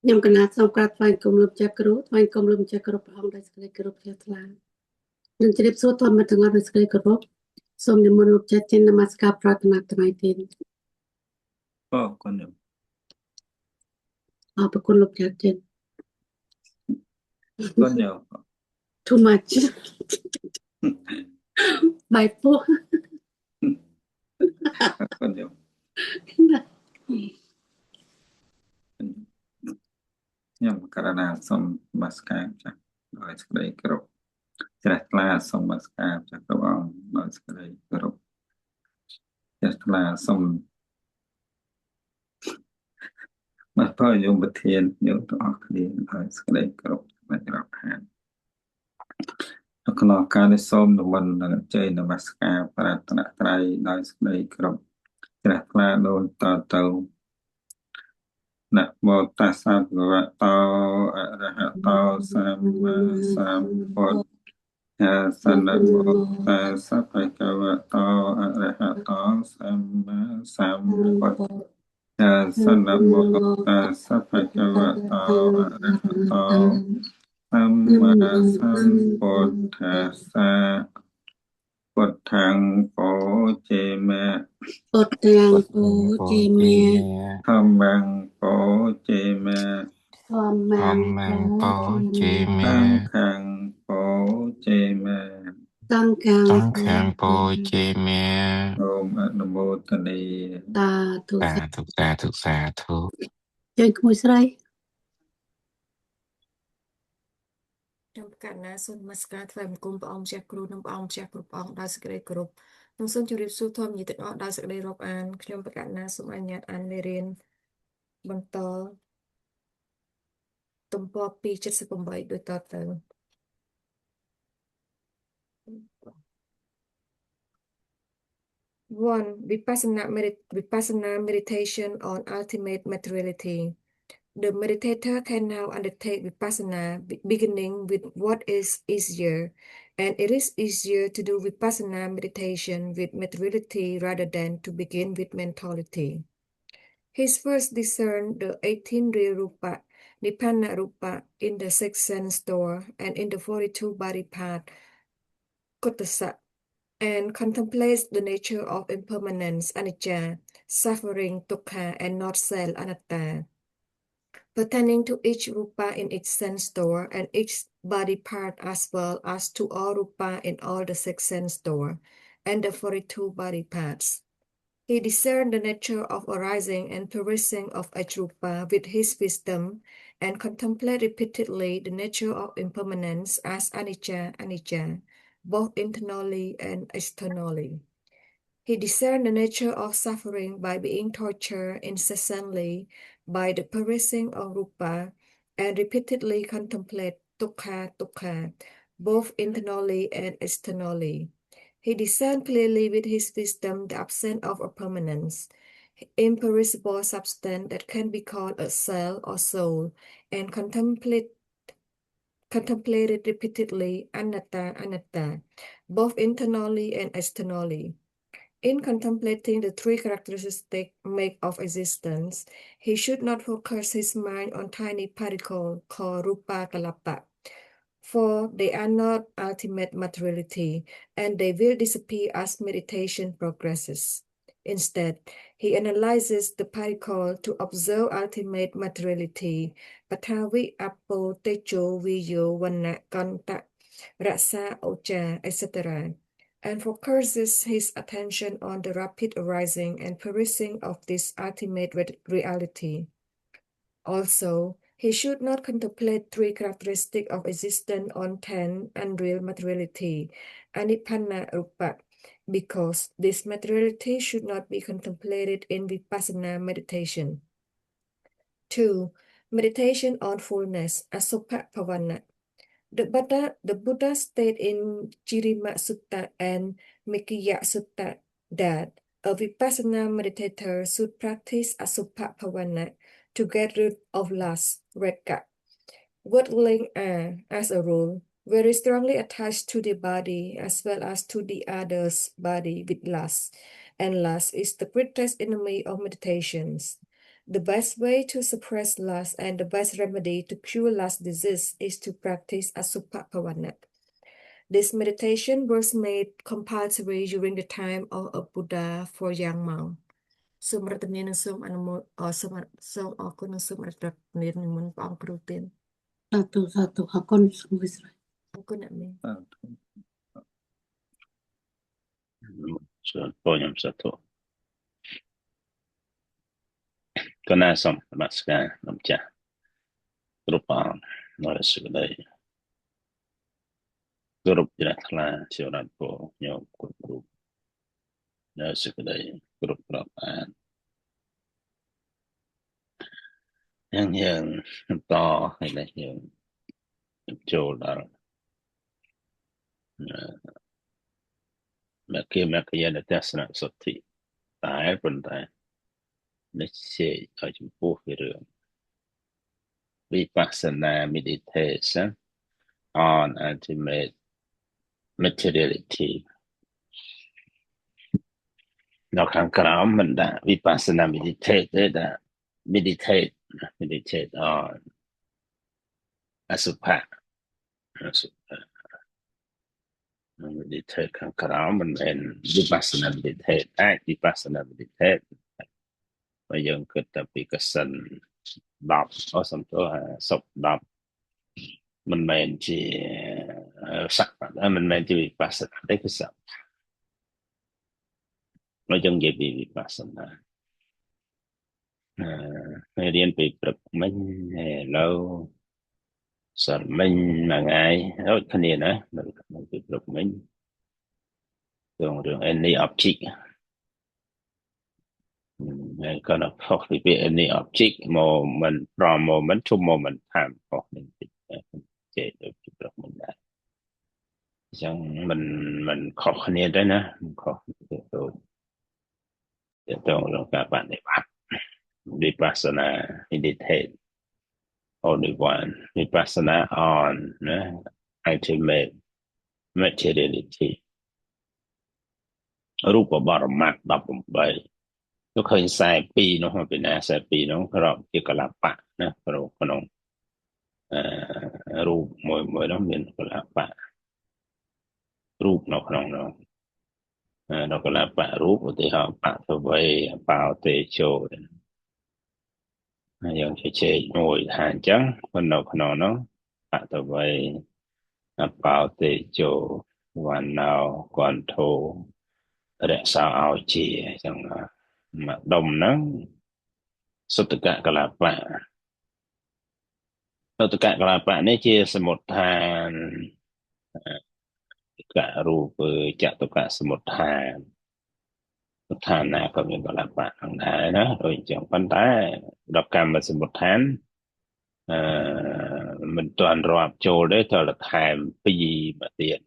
ខ្ញុំកណាត់សូមក្រាបថ្វាយគុំលោកចាស់គ្រូថ្វាយគុំលោកម្ចាស់គ្រប់ព្រះអង្គដោយសេចក្តីគោរពជ្រះថ្លានឹងជ្រាបសួរធម្មទាំងអស់ដោយសេចក្តីគោរពសូមនិមន្តលោកចាស់ចេញនមស្ការប្រាថ្នាថ្ងៃទៀតអូគុណខ្ញុំអរគុណលោកចាស់ចេញគុណខ្ញុំ too much បាយពោះគុណខ្ញុំខ្ញុំករណីសូមនមស្ការចាស់ដោយសេចក្តីគោរពជ្រះថ្លាសូមនមស្ការចាស់ព្រះអង្គដោយសេចក្តីគោរពជ្រះថ្លាសូមមកទៅយមប្រធានយើងទាំងអស់គ្នាដោយសេចក្តីគោរពសម្រាប់រាប់ខានក្នុងការនេះសូមនិមន្តនិងជ័យនមស្ការប្រាថ្នាត្រៃដោយសេចក្តីគោរពជ្រះថ្លាដូចតទៅนะโมตัสสะภะคะวะโตอะระหะโตสัมมาสัมพุทธัสสะนะโมตัสสะภะคะวะโตอะระหะโตสัมมาสัมพุทธัสสะนะโมตัสสะภะคะวะโตอะระหะโตสัมมาสัมพุทธัสสะพุทธังโปเจมะពុទ្ធទាំងពូជាមេ ธรรมังโปเจมะ ធម្មងពូជាមេ สังฆังโปเจมะ សង្ឃា សង្ឃាំពោជេមេ សូមអនុមោទនី តាទុ សាធុសាធុសាធុ ចេញក្មួយស្រី ខ្ញុំកណ្ណាសូមនមស្ការថ្វាយបង្គំព្រះអង្គម្ចាស់គ្រូនិងព្រះអង្គម្ចាស់គ្រប់អង្គដោយសេចក្តីគោរពនិងសូមជម្រាបសួរធម្មញាតិទាំងអស់ដោយសេចក្តីរាប់អានខ្ញុំបកណ្ណាសូមអនុញ្ញាតអានមេរៀនបន្តទំព័រ278ដូចតទៅ 1. Vipassana meditation on ultimate materiality. The meditator can now undertake vipassana beginning with what is easier, and it is easier to do vipassana meditation with materiality rather than to begin with mentality. He first discerned the 18 real rupa, nibbana rupa, in the 6 sense door and in the 42 body part, kotasa, and contemplates the nature of impermanence, anicca, suffering, dukkha, and not self, anatta, pertaining to each rupa in its sense door and each body part as well as to all rupa in all the 6 sense door and the 42 body parts. He discerned the nature of arising and perishing of each rupa with his wisdom and contemplated repeatedly the nature of impermanence as anicca, anicca, both internally and externally. He discerned the nature of suffering by being tortured incessantly by the perishing of rupa and repeatedly contemplate dukkha, dukkha, both internally and externally. He discerned clearly with his wisdom the absence of a permanence, imperishable substance that can be called a cell or soul, and contemplated repeatedly anatta, anatta, both internally and externally. In contemplating the 3 characteristics make of existence, he should not focus his mind on tiny particles called rupa kalapa, for they are not ultimate materiality, and they will disappear as meditation progresses. Instead, he analyzes the particle to observe ultimate materiality, pathavi, apo, tejo, viyo, vanna, kanta, rasa, oja, etc., and focuses his attention on the rapid arising and perishing of this ultimate reality. Also, he should not contemplate 3 characteristics of existence on 10 unreal materiality, anibbana rupa, because this materiality should not be contemplated in vipassana meditation. 2. Meditation on fullness, asopha bhavana. The Buddha stated in Jirima Sutta and Mekiya Sutta that a vipassana meditator should practice asopha bhavana to get rid of lust, raga. Worldlings are, as a rule, very strongly attached to the body as well as to the other's body with lust, and lust is the greatest enemy of meditations. The best way to suppress lust and the best remedy to cure lust disease is to practice Asubha Bhavana. This meditation was made compulsory during the time of a Buddha for young monks. សូមរតនានិងសូមអនុមោទសូមអរគុណនិងសូមអរគុណនាងមុនព្រះអង្គគ្រូទាន សាធុសាធុអរគុណសូមវិស្រី អរគុណអ្នកមេ សូមពរខ្ញុំសាធុកណាសូមនមស្ការលោកម្ចាស់គ្រប់ព្រះអង្គនៅសេចក្តីគោរពជ្រះថ្លាជារតពរញោមគ្រប់រូបនៅសេចក្តីគ្រប់រាប់អានយើងតឲ្យនេះយើងចូលដល់មគ្គយនទស្សនសុទ្ធិតែប៉ុន្តែនេះជាឲ្យចំពោះពីរឿងVipassana meditation on ultimate materiality នៅខាងក្រោមមិនដាក់ Vipassana meditate ទេដាក់ meditate on Asubha meditate ខាងក្រោមមិនមែន Vipassana meditate អាច Vipassana meditate បើយើងគិតទៅពីកសិន10សំទោស10មិនមែនជាសក្តិមិនមែនជា Vipassana ទេគឺសក្តិเราจึงនិយាយពីវិបស្សនារៀនពីព្រឹកមិញឥឡូវសល់មិញមួយថ្ងៃដូចគ្នាណានៅពីព្រឹកមិញរឿង any object ហើយក៏នៅខុសពី any object moment from moment to moment time ខុសនឹងតិចចេះដូចពីព្រឹកមិញដែរអញ្ចឹងមិនខុសគ្នាទេណាមិនខុសទៅក្នុងការបដិបត្តិ Vipassana meditate only one Vipassana on ultimate materiality រូបបរមត្ថ18ទៅឃើញ42នោះពីណា42នោះប្រកជាកលបៈណាក្នុងរូបមួយនោះមានកលបៈរូបនៅក្នុងនោះដល់កលបៈរូបឧទាហរណ៍បទវេបោតេជោយើងជជែកមួយថាអញ្ចឹងនៅក្នុងនោះបទវេបោតេជោវណ្ណោគន្ធោរក្សាឲ្យជាអញ្ចឹងមកដុំហ្នឹងសុតកកលបៈសុតកកលបៈនេះជាសមុដ្ឋានករូបចតុកសមុដ្ឋានឋានណាក៏មានកលបៈផងដែរណាដូចអញ្ចឹងប៉ុន្តែដល់កម្មសមុដ្ឋានមិនទាន់រាប់ចូលទេត្រូវតែថែម2មកទៀត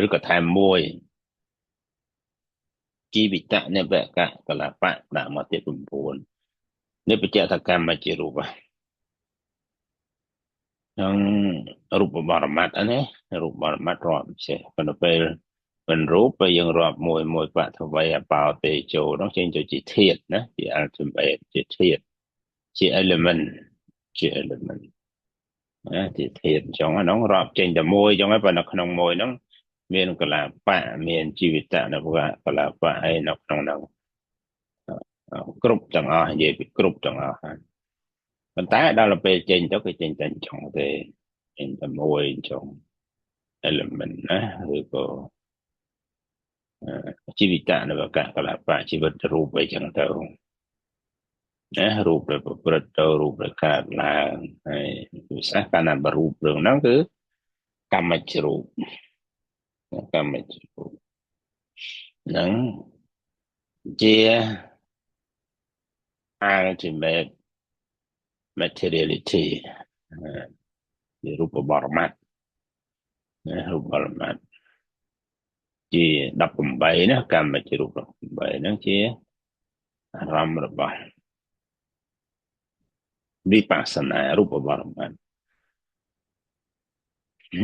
ឬក៏ថែម1ជីវិតនិវកកលបៈដាក់មកទៀត9នេះបច្ចតកម្មជារូបហ្នឹងរូបបរមត្ថណារូបបរមត្ថរាប់ចេះប៉ុន្តែពេលមិនរូបពេលយើងរាប់មួយបទវេបោតេជោនោះចេញទៅជាធាតុណាជា ultimate ជាធាតុជា element ណាជាធាតុអញ្ចឹងហ្នឹងរាប់ចេញតែមួយអញ្ចឹងហើយប៉ុន្តែក្នុងមួយហ្នឹងមានកលបៈមានជីវិតនៅកលបៈហើយនៅក្នុងហ្នឹងគ្រប់ទាំងអស់និយាយពីគ្រប់ទាំងអស់ហើយប៉ុន្តែដល់ពេលចេញទៅគឺចេញតែអញ្ចឹងទេចេញតែមួយអញ្ចឹង element ណាឬក៏ជីវិតនៅកលបៈជីវិតរូបអីចឹងទៅណារូបដែលប្រព្រឹត្តទៅរូបដែលកើតឡើងហើយវិសាកាលណាបរូបរឿងហ្នឹងគឺកម្មជ្រូបហ្នឹងជា ultimate materiality ជារូបបរមត្ថរូបបរមត្ថជា18ណាកម្មជារូប18ហ្នឹងជាអារម្មណ៍របស់វិបស្សនារូបបរមត្ថ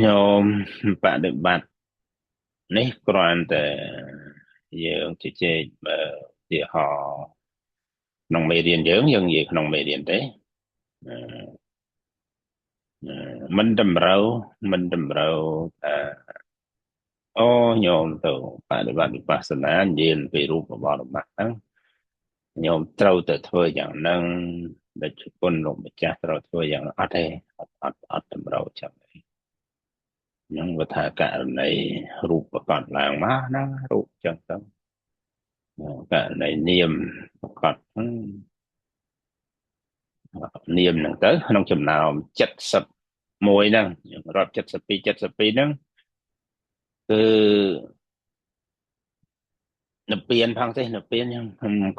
ញោមបដិបត្តិនេះគ្រាន់តែយើងជជែកឧទាហរណ៍ ក្នុងមេរៀនយើងនិយាយក្នុងមេរៀនទេមិនតម្រូវអូញោមទៅបដិបត្តិវិបស្សនានិយាយពីរូបបរមត្ថហ្នឹងញោមត្រូវតែធ្វើយ៉ាងហ្នឹងដូចជាគុណលោកម្ចាស់ត្រូវធ្វើយ៉ាងអត់ទេអត់តម្រូវចឹងទេហ្នឹងវាថាករណីរូបប្រកបឡើងមកណារូបចឹងទៅករណីនាមប្រកបនាមហ្នឹងទៅក្នុងចំណោម71ហ្នឹងរាប់72ហ្នឹងគឺនិព្វានផងទេនិព្វានខ្ញុំ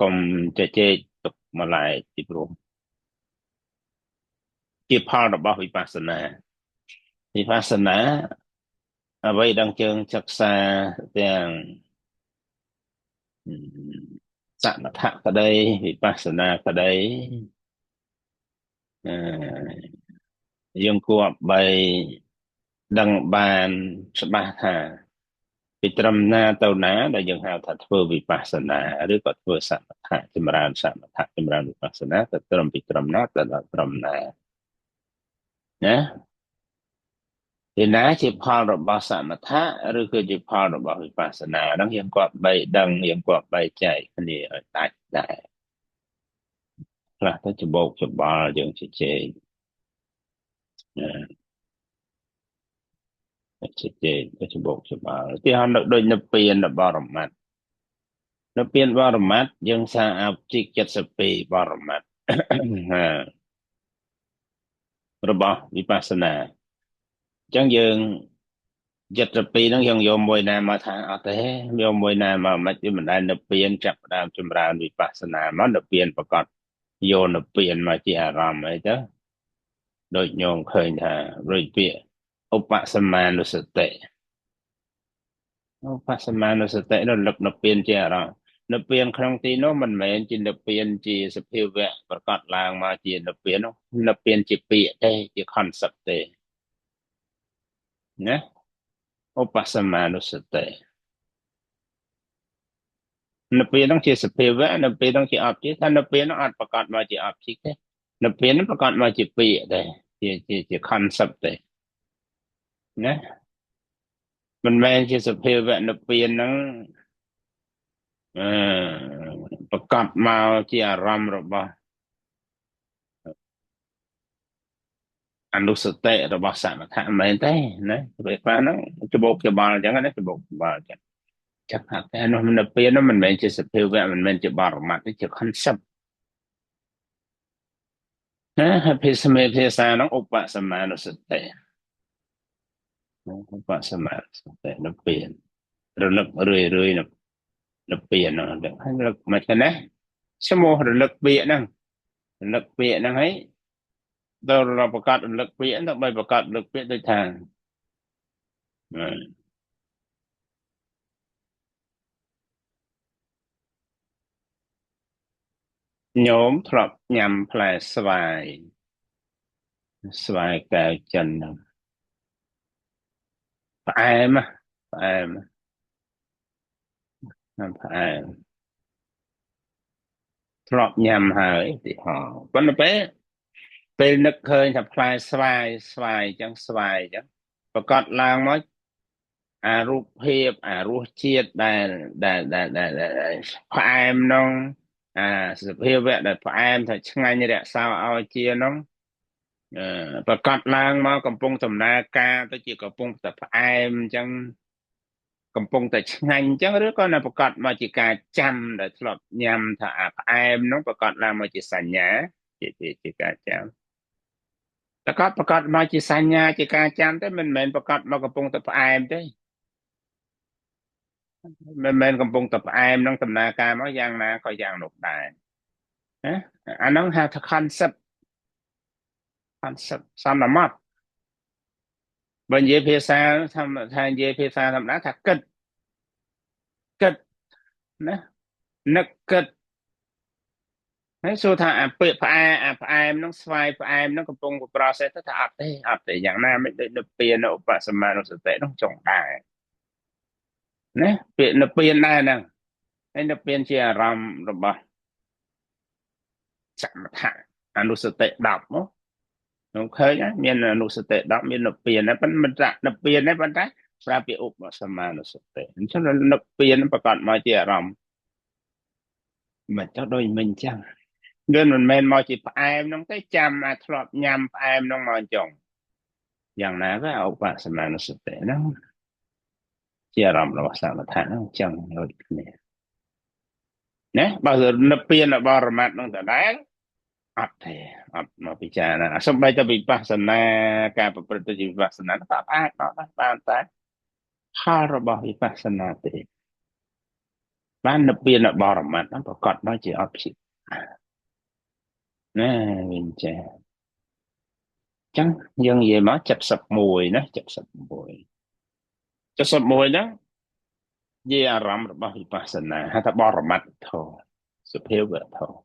កុំជជែកទុកម្លាយពីព្រោះជាផលរបស់វិបស្សនាអ្វីដែលយើងសិក្សាទាំងសមថក្តីវិបស្សនាក្តីយើងគួរបីដឹងបានច្បាស់ថាពីត្រឹមណាទៅណាដែលយើងហៅថាធ្វើវិបស្សនាឬក៏ធ្វើសមថៈចម្រើនសមថៈចម្រើនវិបស្សនាទៅត្រឹមពីត្រឹមណាទៅដល់ត្រឹមណាណាពីណាជាផលរបស់សមថៈឬក៏ជាផលរបស់វិបស្សនាហ្នឹងយើងគាត់បីដឹងយើងគាត់បីចែកគ្នាឲ្យដាច់ដែរខ្លះទៅច្បោកច្បល់យើងជជែកទៅច្បោកច្បល់ទីហោដូចនិព្វានបរមត្ថនិព្វានបរមត្ថយើងសារអបជីក72បរមត្ថរបស់វិបស្សនាអញ្ចឹងយើង72ហ្នឹងយើងយកមួយណាមកថាអត់ទេយកមួយណាមកមិនវាមិនដែលនិព្វានចាប់ផ្ដើមចម្រើនវិបស្សនាមកនិព្វានប្រកបយកនិព្វានមកជាអារម្មណ៍អីទៅដូចញោមឃើញថារួចពាក្យឧបសម្មានុសតិឧបសម្មានុសតិរលឹកនិព្វានជាអារម្មណ៍និព្វានក្នុងទីនោះមិនមែនជានិព្វានជាសភាវៈប្រកបឡើងមកជានិព្វាននោះនិព្វានជាពាក្យទេជា concept ទេណាឧបសម្មានុសតិនិព្វាននោះជាសភាវៈនិព្វាននោះជាអបជាថានិព្វាននោះអត់ប្រកបមកជាអបជាទេនិព្វាននោះប្រកបមកជាពាក្យទេជា concept ទេណាមិនមែនជាសភាវៈនិព្វានហ្នឹងប្រកបមកជាអារម្មណ៍របស់អនុសតិរបស់សមថៈមែនទេណាពេលខ្លះហ្នឹងច្បោកច្បល់អញ្ចឹងណាច្បោកច្បល់អញ្ចឹងចាំថាតែនោះនិព្វាននោះមិនមែនជាសភាវៈមិនមែនជាបរមត្ថទេជា concept ណាហើយភាសានោះឧបសម្មានុសតិឧបសម្មានុសតិនិព្វានរលឹករឿយនិព្វានហ្នឹងហើយរលឹកមិនទេណាឈ្មោះរលឹកពាក្យហ្នឹងហើយដល់เราប្រកាសរលឹកពាក្យដើម្បីប្រកាសរលឹកពាក្យដូចថាញោមធ្លាប់ញ៉ាំផ្លែស្វាយកែវចិនហ្នឹងផ្អែមផ្អែមធ្លាប់ញ៉ាំហើយទីហោប៉ុន្តែពេលនឹកឃើញថាផ្លែស្វាយអញ្ចឹងប្រកាសឡើងមកអារូបភាពអារសជាតិដែលផ្អែមនោះអាសភាវៈដែលផ្អែមថាឆ្ងាញ់រក្សាឲ្យជានោះប្រកាសឡើងមកកំពុងដំណើរការទៅជាកំពុងតែផ្អែមអញ្ចឹងកំពុងតែឆ្ងាញ់អញ្ចឹងឬក៏នៅប្រកាសមកជាការចាំដែលធ្លាប់ញ៉ាំថាអាផ្អែមនោះប្រកាសឡើងមកជាសញ្ញាជាការចាំប្រកាសមកជាសញ្ញាជាការចាំទេមិនមែនប្រកាសមកកំពុងតែផ្អែមទេមិនមែនកំពុងតែផ្អែមនឹងដំណើរការមកយ៉ាងណាក៏យ៉ាងនោះដែរណាអានោះហៅថា concept សន្មតបើនិយាយភាសាថានិយាយភាសាធម្មតាថាគិតណានឹកគិតហើយសួរថាអាពាក្យផ្អែមនឹងស្វាយផ្អែមនឹងកំពុង process ទៅថាអត់ទេយ៉ាងណាមិនដូចនិព្វានឧបសម្មានុសតិនោះចង់ដែរណាពាក្យនិព្វានដែរហ្នឹងហើយនិព្វានជាអារម្មណ៍របស់ សមថៈអនុសតិ10មកខ្ញុំឃើញណាមានអនុសតិ10មាននិព្វានណាប៉ុន្តែមិនចាក់និព្វានទេប៉ុន្តែប្រើពាក្យឧបសម្មានុសតិអញ្ចឹងនិព្វានប្រកាសមកជាអារម្មណ៍មិនទៅដូចមិញអញ្ចឹងយើងមិនមែនមកជាផ្អែមហ្នឹងទេចាំអាចធ្លាប់ញ៉ាំផ្អែមហ្នឹងមកអញ្ចឹងយ៉ាងណាក៏ឧបសម្មានុសតិហ្នឹងជាអារម្មណ៍របស់សមថៈហ្នឹងអញ្ចឹងដូចគ្នាណាបើនិព្វានបរមត្តហ្នឹងដដែលអត់ទេអត់មកពិចារណាសំបីតែវិបស្សនាការប្រព្រឹត្តទៅជាវិបស្សនាក៏អាចបានតែផលរបស់វិបស្សនាទេបាននិព្វានបរមត្តហ្នឹងប្រកបមកជាអត់ភិណាវិញចាអញ្ចឹងយើងនិយាយមក71ណា71ហ្នឹងជាអារម្មណ៍របស់វិបស្សនាហៅថាបរមត្តធម៌សុភាវធម៌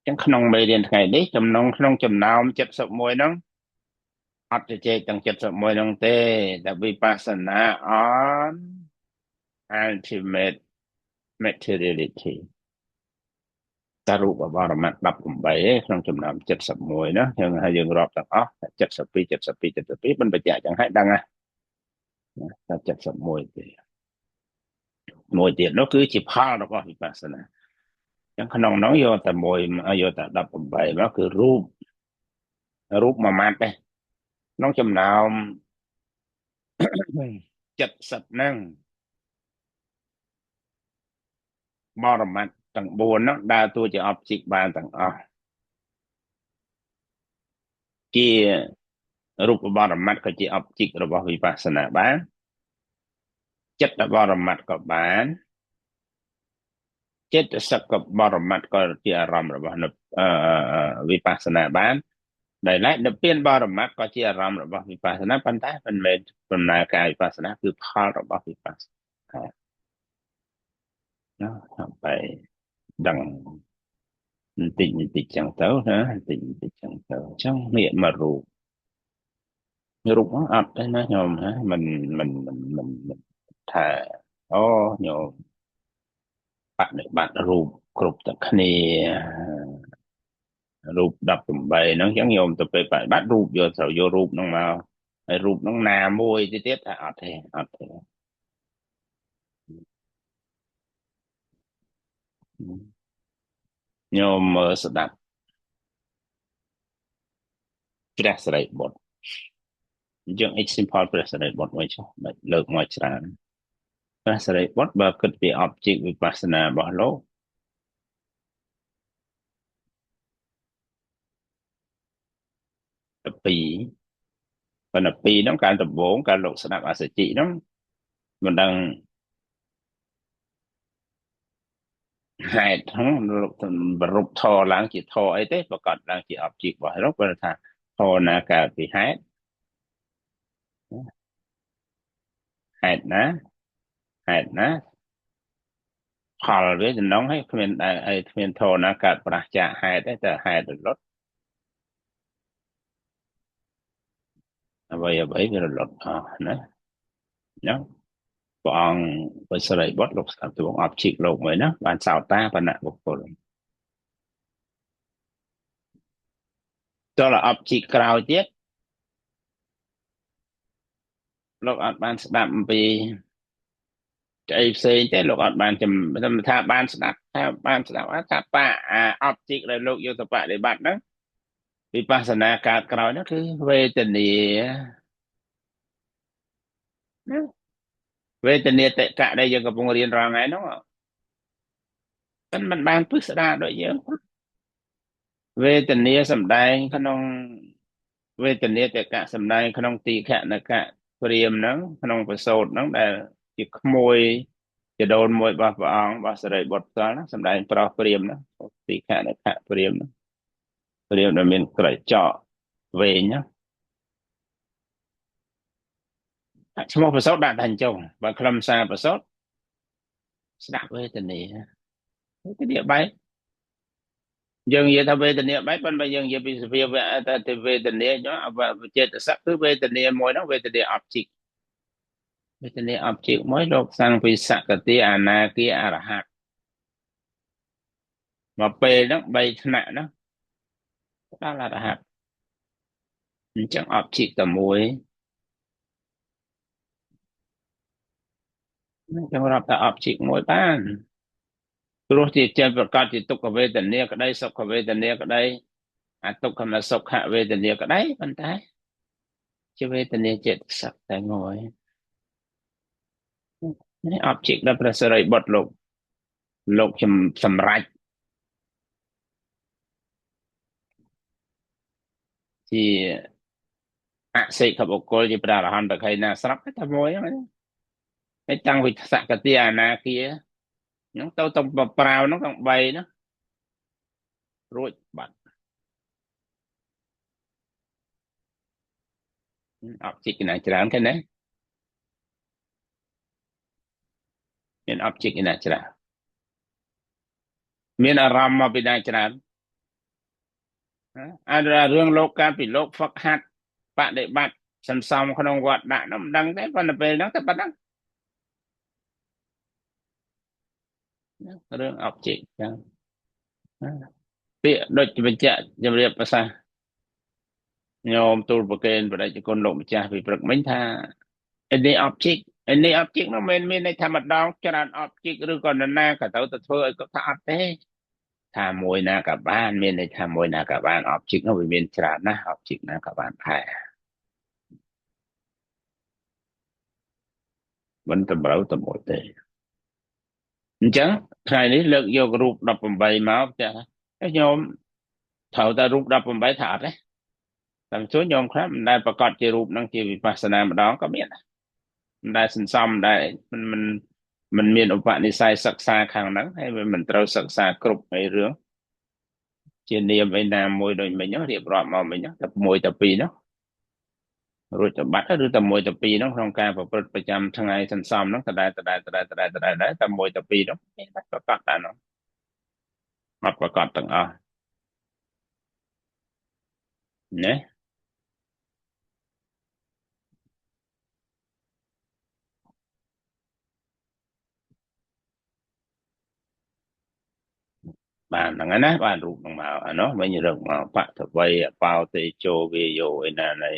អញ្ចឹងក្នុងមេរៀនថ្ងៃនេះក្នុងចំណោម71ហ្នឹងអត់ជជែកទាំង71ហ្នឹងទេតែវិបស្សនា on ultimate materiality តារូបបរមត្ត18ក្នុងចំណោម71ណាយើងរាប់ទាំងអស់72មិនបញ្ជាក់ចឹងឲ្យដឹងណាតែ71ទេមួយទៀតនោះគឺជាផលរបស់វិបស្សនាអញ្ចឹងក្នុងនោះយកតែ18មកគឺរូបមួយម៉ាត់ទេក្នុងចំណោម70ហ្នឹងបរមត្តទាំង4ហ្នឹងដើរតួជា object បានទាំងអស់ជារូបបរមត្តក៏ជា object របស់វិបស្សនាបានចិត្តបរមត្តក៏បានចិត្តសកបរមត្តក៏ជាអារម្មណ៍របស់វិបស្សនាបានដែលឡែកនិព្វានបរមត្តក៏ជាអារម្មណ៍របស់វិបស្សនាប៉ុន្តែមិនមែនដំណើរការវិបស្សនាគឺផលរបស់វិបស្សនាណាហើយដឹងបន្តិចចឹងទៅណាបន្តិចចឹងទៅអញ្ចឹងងាកមករូបអត់ទេណាខ្ញុំណាមិនថាអូខ្ញុំបដិបត្តិរូបគ្រប់តែគ្នារូប18ហ្នឹងអញ្ចឹងខ្ញុំទៅពេលបដិបត្តិរូបត្រូវយករូបហ្នឹងមកហើយរូបហ្នឹងណាមួយទៀតថាអត់ទេខ្ញុំមើលស្ដាប់ព្រះសិរីបុត្រអញ្ចឹង example ព្រះសិរីបុត្រមួយចុះលើកមកច្រើនព្រះសិរីបុត្របើគិតពី object វិបស្សនារបស់លោកពីប៉ុន្តែពីហ្នឹងកាលដំបូងកាលលោកស្ដាប់អសជិហ្នឹងមិនដឹងហេតុហ្នឹងលោកបរុបធរឡើងជាធរអីទេប្រកាសឡើងជា object របស់លោកបើថាធរណាកើតពីហេតុណាផលវាចំណងឲ្យគ្មានធរណាកើតប្រះចាកហេតុទេតែហេតុរលត់អ្វីវារលត់អស់ណាព្រះអង្គព្រះសិរីបុត្រលោកស្ដាប់ត្បូង object លោកមួយណាបានសោតាបណៈបុគ្គលតើ object ក្រោយទៀតលោកអត់បានស្ដាប់អំពីអីផ្សេងទេលោកអត់បានថាបានស្ដាប់ថាបៈobject ដែលលោកយកទៅបដិបត្តិហ្នឹងវិបស្សនាកើតក្រោយហ្នឹងគឺវេទនាណាវេទនាតិកៈដែលយើងកំពុងរៀនរាល់ថ្ងៃហ្នឹងមិនបានពិស្ដារដូចយើងវេទនាសំដែងក្នុងវេទនាតិកៈសំដែងក្នុងទីខនកៈព្រាមហ្នឹងក្នុងប្រសូតហ្នឹងដែលជាក្មួយចដូនមួយរបស់ព្រះអង្គរបស់សិរីបុត្រផ្ទាល់ហ្នឹងសំដែងប្រោសព្រាមហ្នឹងទីខនកៈព្រាមហ្នឹងព្រាមដែលមានក្រចកវែងណាឈ្មោះប្រសូតដាក់តែអញ្ចឹងបើខ្លឹមសារប្រសូតស្ដាប់វេទនាបែបយើងនិយាយថាវេទនាបែបប៉ុន្តែយើងនិយាយពីសភាវៈតែវេទនាចុះចេតសិកគឺវេទនាមួយហ្នឹងវេទនា object មួយលោកសាំងពីសកតិអនាគាអរហត្តមកពេលហ្នឹង3ថ្នាក់ហ្នឹង ដល់អរហត្តអញ្ចឹង object តែមួយអញ្ចឹងរាប់តែ object មួយបានព្រោះជាចិត្តប្រកាសជាទុក្ខវេទនាក្តីសុខវេទនាក្តីអទុក្ខមសុខវេទនាក្តីប៉ុន្តែជាវេទនាចិត្តសឹកតែមួយនេះ object ដែលព្រះសិរីបុត្រលោកសម្រេចជាអសិខបុគ្គលជាព្រះអរហន្តបក្ខីណាស្រាប់តែមួយហ្នឹងហើយតាំងពីសកតិអនាគាហ្នឹងទៅប្រាវហ្នឹងទាំង3ហ្នឹងរួចបាត់ object ណាច្រើនឃើញទេមាន object ណាច្រើនមានអារម្មណ៍មកពីណាច្រើនអារឿងលោកកាលពីលោកហ្វឹកហាត់បដិបត្តិសន្សំក្នុងវត្តដាក់នោះមិនដឹងទេប៉ុន្តែពេលហ្នឹងតែប៉ុណ្ណឹងរឿង object ចឹងពាក្យដូចបញ្ជាក់ជំរាបប្រសាសន៍ញោមទូលប្រកេនបដិជគុណលោកម្ចាស់ពីព្រឹកមិញថា any object នោះមិនមានន័យថាម្ដងច្រើន object ឬក៏នរណាក៏ទៅធ្វើឲ្យគាត់ថាអត់ទេថាមួយណាក៏បានមានន័យថាមួយណាក៏បាន object នោះវាមានច្រើនណាស់ object ណាក៏បានដែរមិនតម្រូវតែមួយទេអញ្ចឹងថ្ងៃនេះលើកយករូប18មកចាស់ញោមត្រូវតែរូប18ថាអត់ទេតាមជួនញោមខ្លះមិនដែលប្រកាសជារូបហ្នឹងជាវិបស្សនាម្ដងក៏មានមិនដែលសន្សំដែរមិនមានឧបនិស្ស័យសិក្សាខាងហ្នឹងហើយមិនត្រូវសិក្សាគ្រប់ឯរឿងជានាមឯណាមួយដូចមិញហ្នឹងរៀបរាប់មកមិញហ្នឹងតែ1តែ2ហ្នឹងរួចទៅបាត់ឬតែ1តែ2ហ្នឹងក្នុងការប្រព្រឹត្តប្រចាំថ្ងៃសន្សំហ្នឹងដដែលតែ1តែ2ហ្នឹងមានប្រកាសតែហ្នឹងអត់ប្រកាសទាំងអស់ណាបានហ្នឹងណាបានរូបហ្នឹងមកអានោះវិញរឹកមកបតវ័យបោទេជោវាយោឯណាណៃ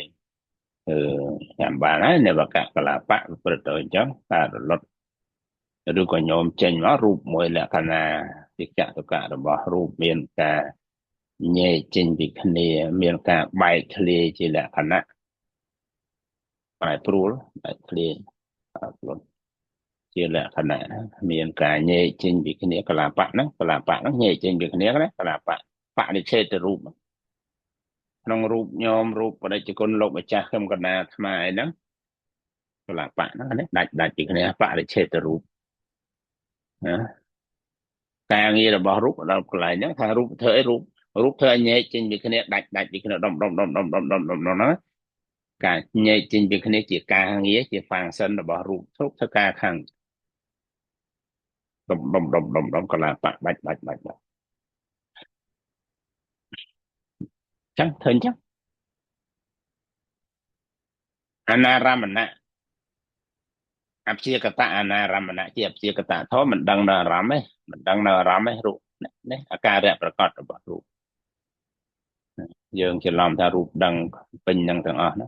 ចាំបានហើយនៅបកកលាបៈប្រព្រឹត្តទៅអញ្ចឹងតែរលត់ឬក៏ញោមចេញមករូបមួយលក្ខណៈវិចតុកៈរបស់រូបមានការញែកចេញពីគ្នាមានការបែកធ្លាយជាលក្ខណៈបែកព្រួលបែកធ្លាយជាលក្ខណៈមានការញែកចេញពីគ្នាកលាបៈហ្នឹងញែកចេញពីគ្នាណាកលាបៈបរិច្ឆេទរូបក្នុងរូបញោមរូបបដិជគុណលោកម្ចាស់ខ្ញុំកណាអាត្មាឯហ្នឹងកលាបៈហ្នឹងណាដាច់ពីគ្នាបរិច្ឆេទរូបណាការងាររបស់រូបដល់កន្លែងហ្នឹងថារូបធ្វើអីរូបធ្វើឲ្យញែកចេញពីគ្នាដាច់ពីគ្នាដុំហ្នឹងការញែកចេញពីគ្នាជាការងារជា function របស់រូបធ្វើការខាងដុំកលាបៈដាច់ចឹងឃើញចឹងអនារមណៈអព្យាកតៈអនារមណៈជាអព្យាកតៈធម៌មិនដឹងនៅអារម្មណ៍ទេមិនដឹងនៅអារម្មណ៍ទេរូបនេះអាការៈប្រកបរបស់រូបយើងច្រឡំថារូបដឹងពេញនឹងទាំងអស់ណា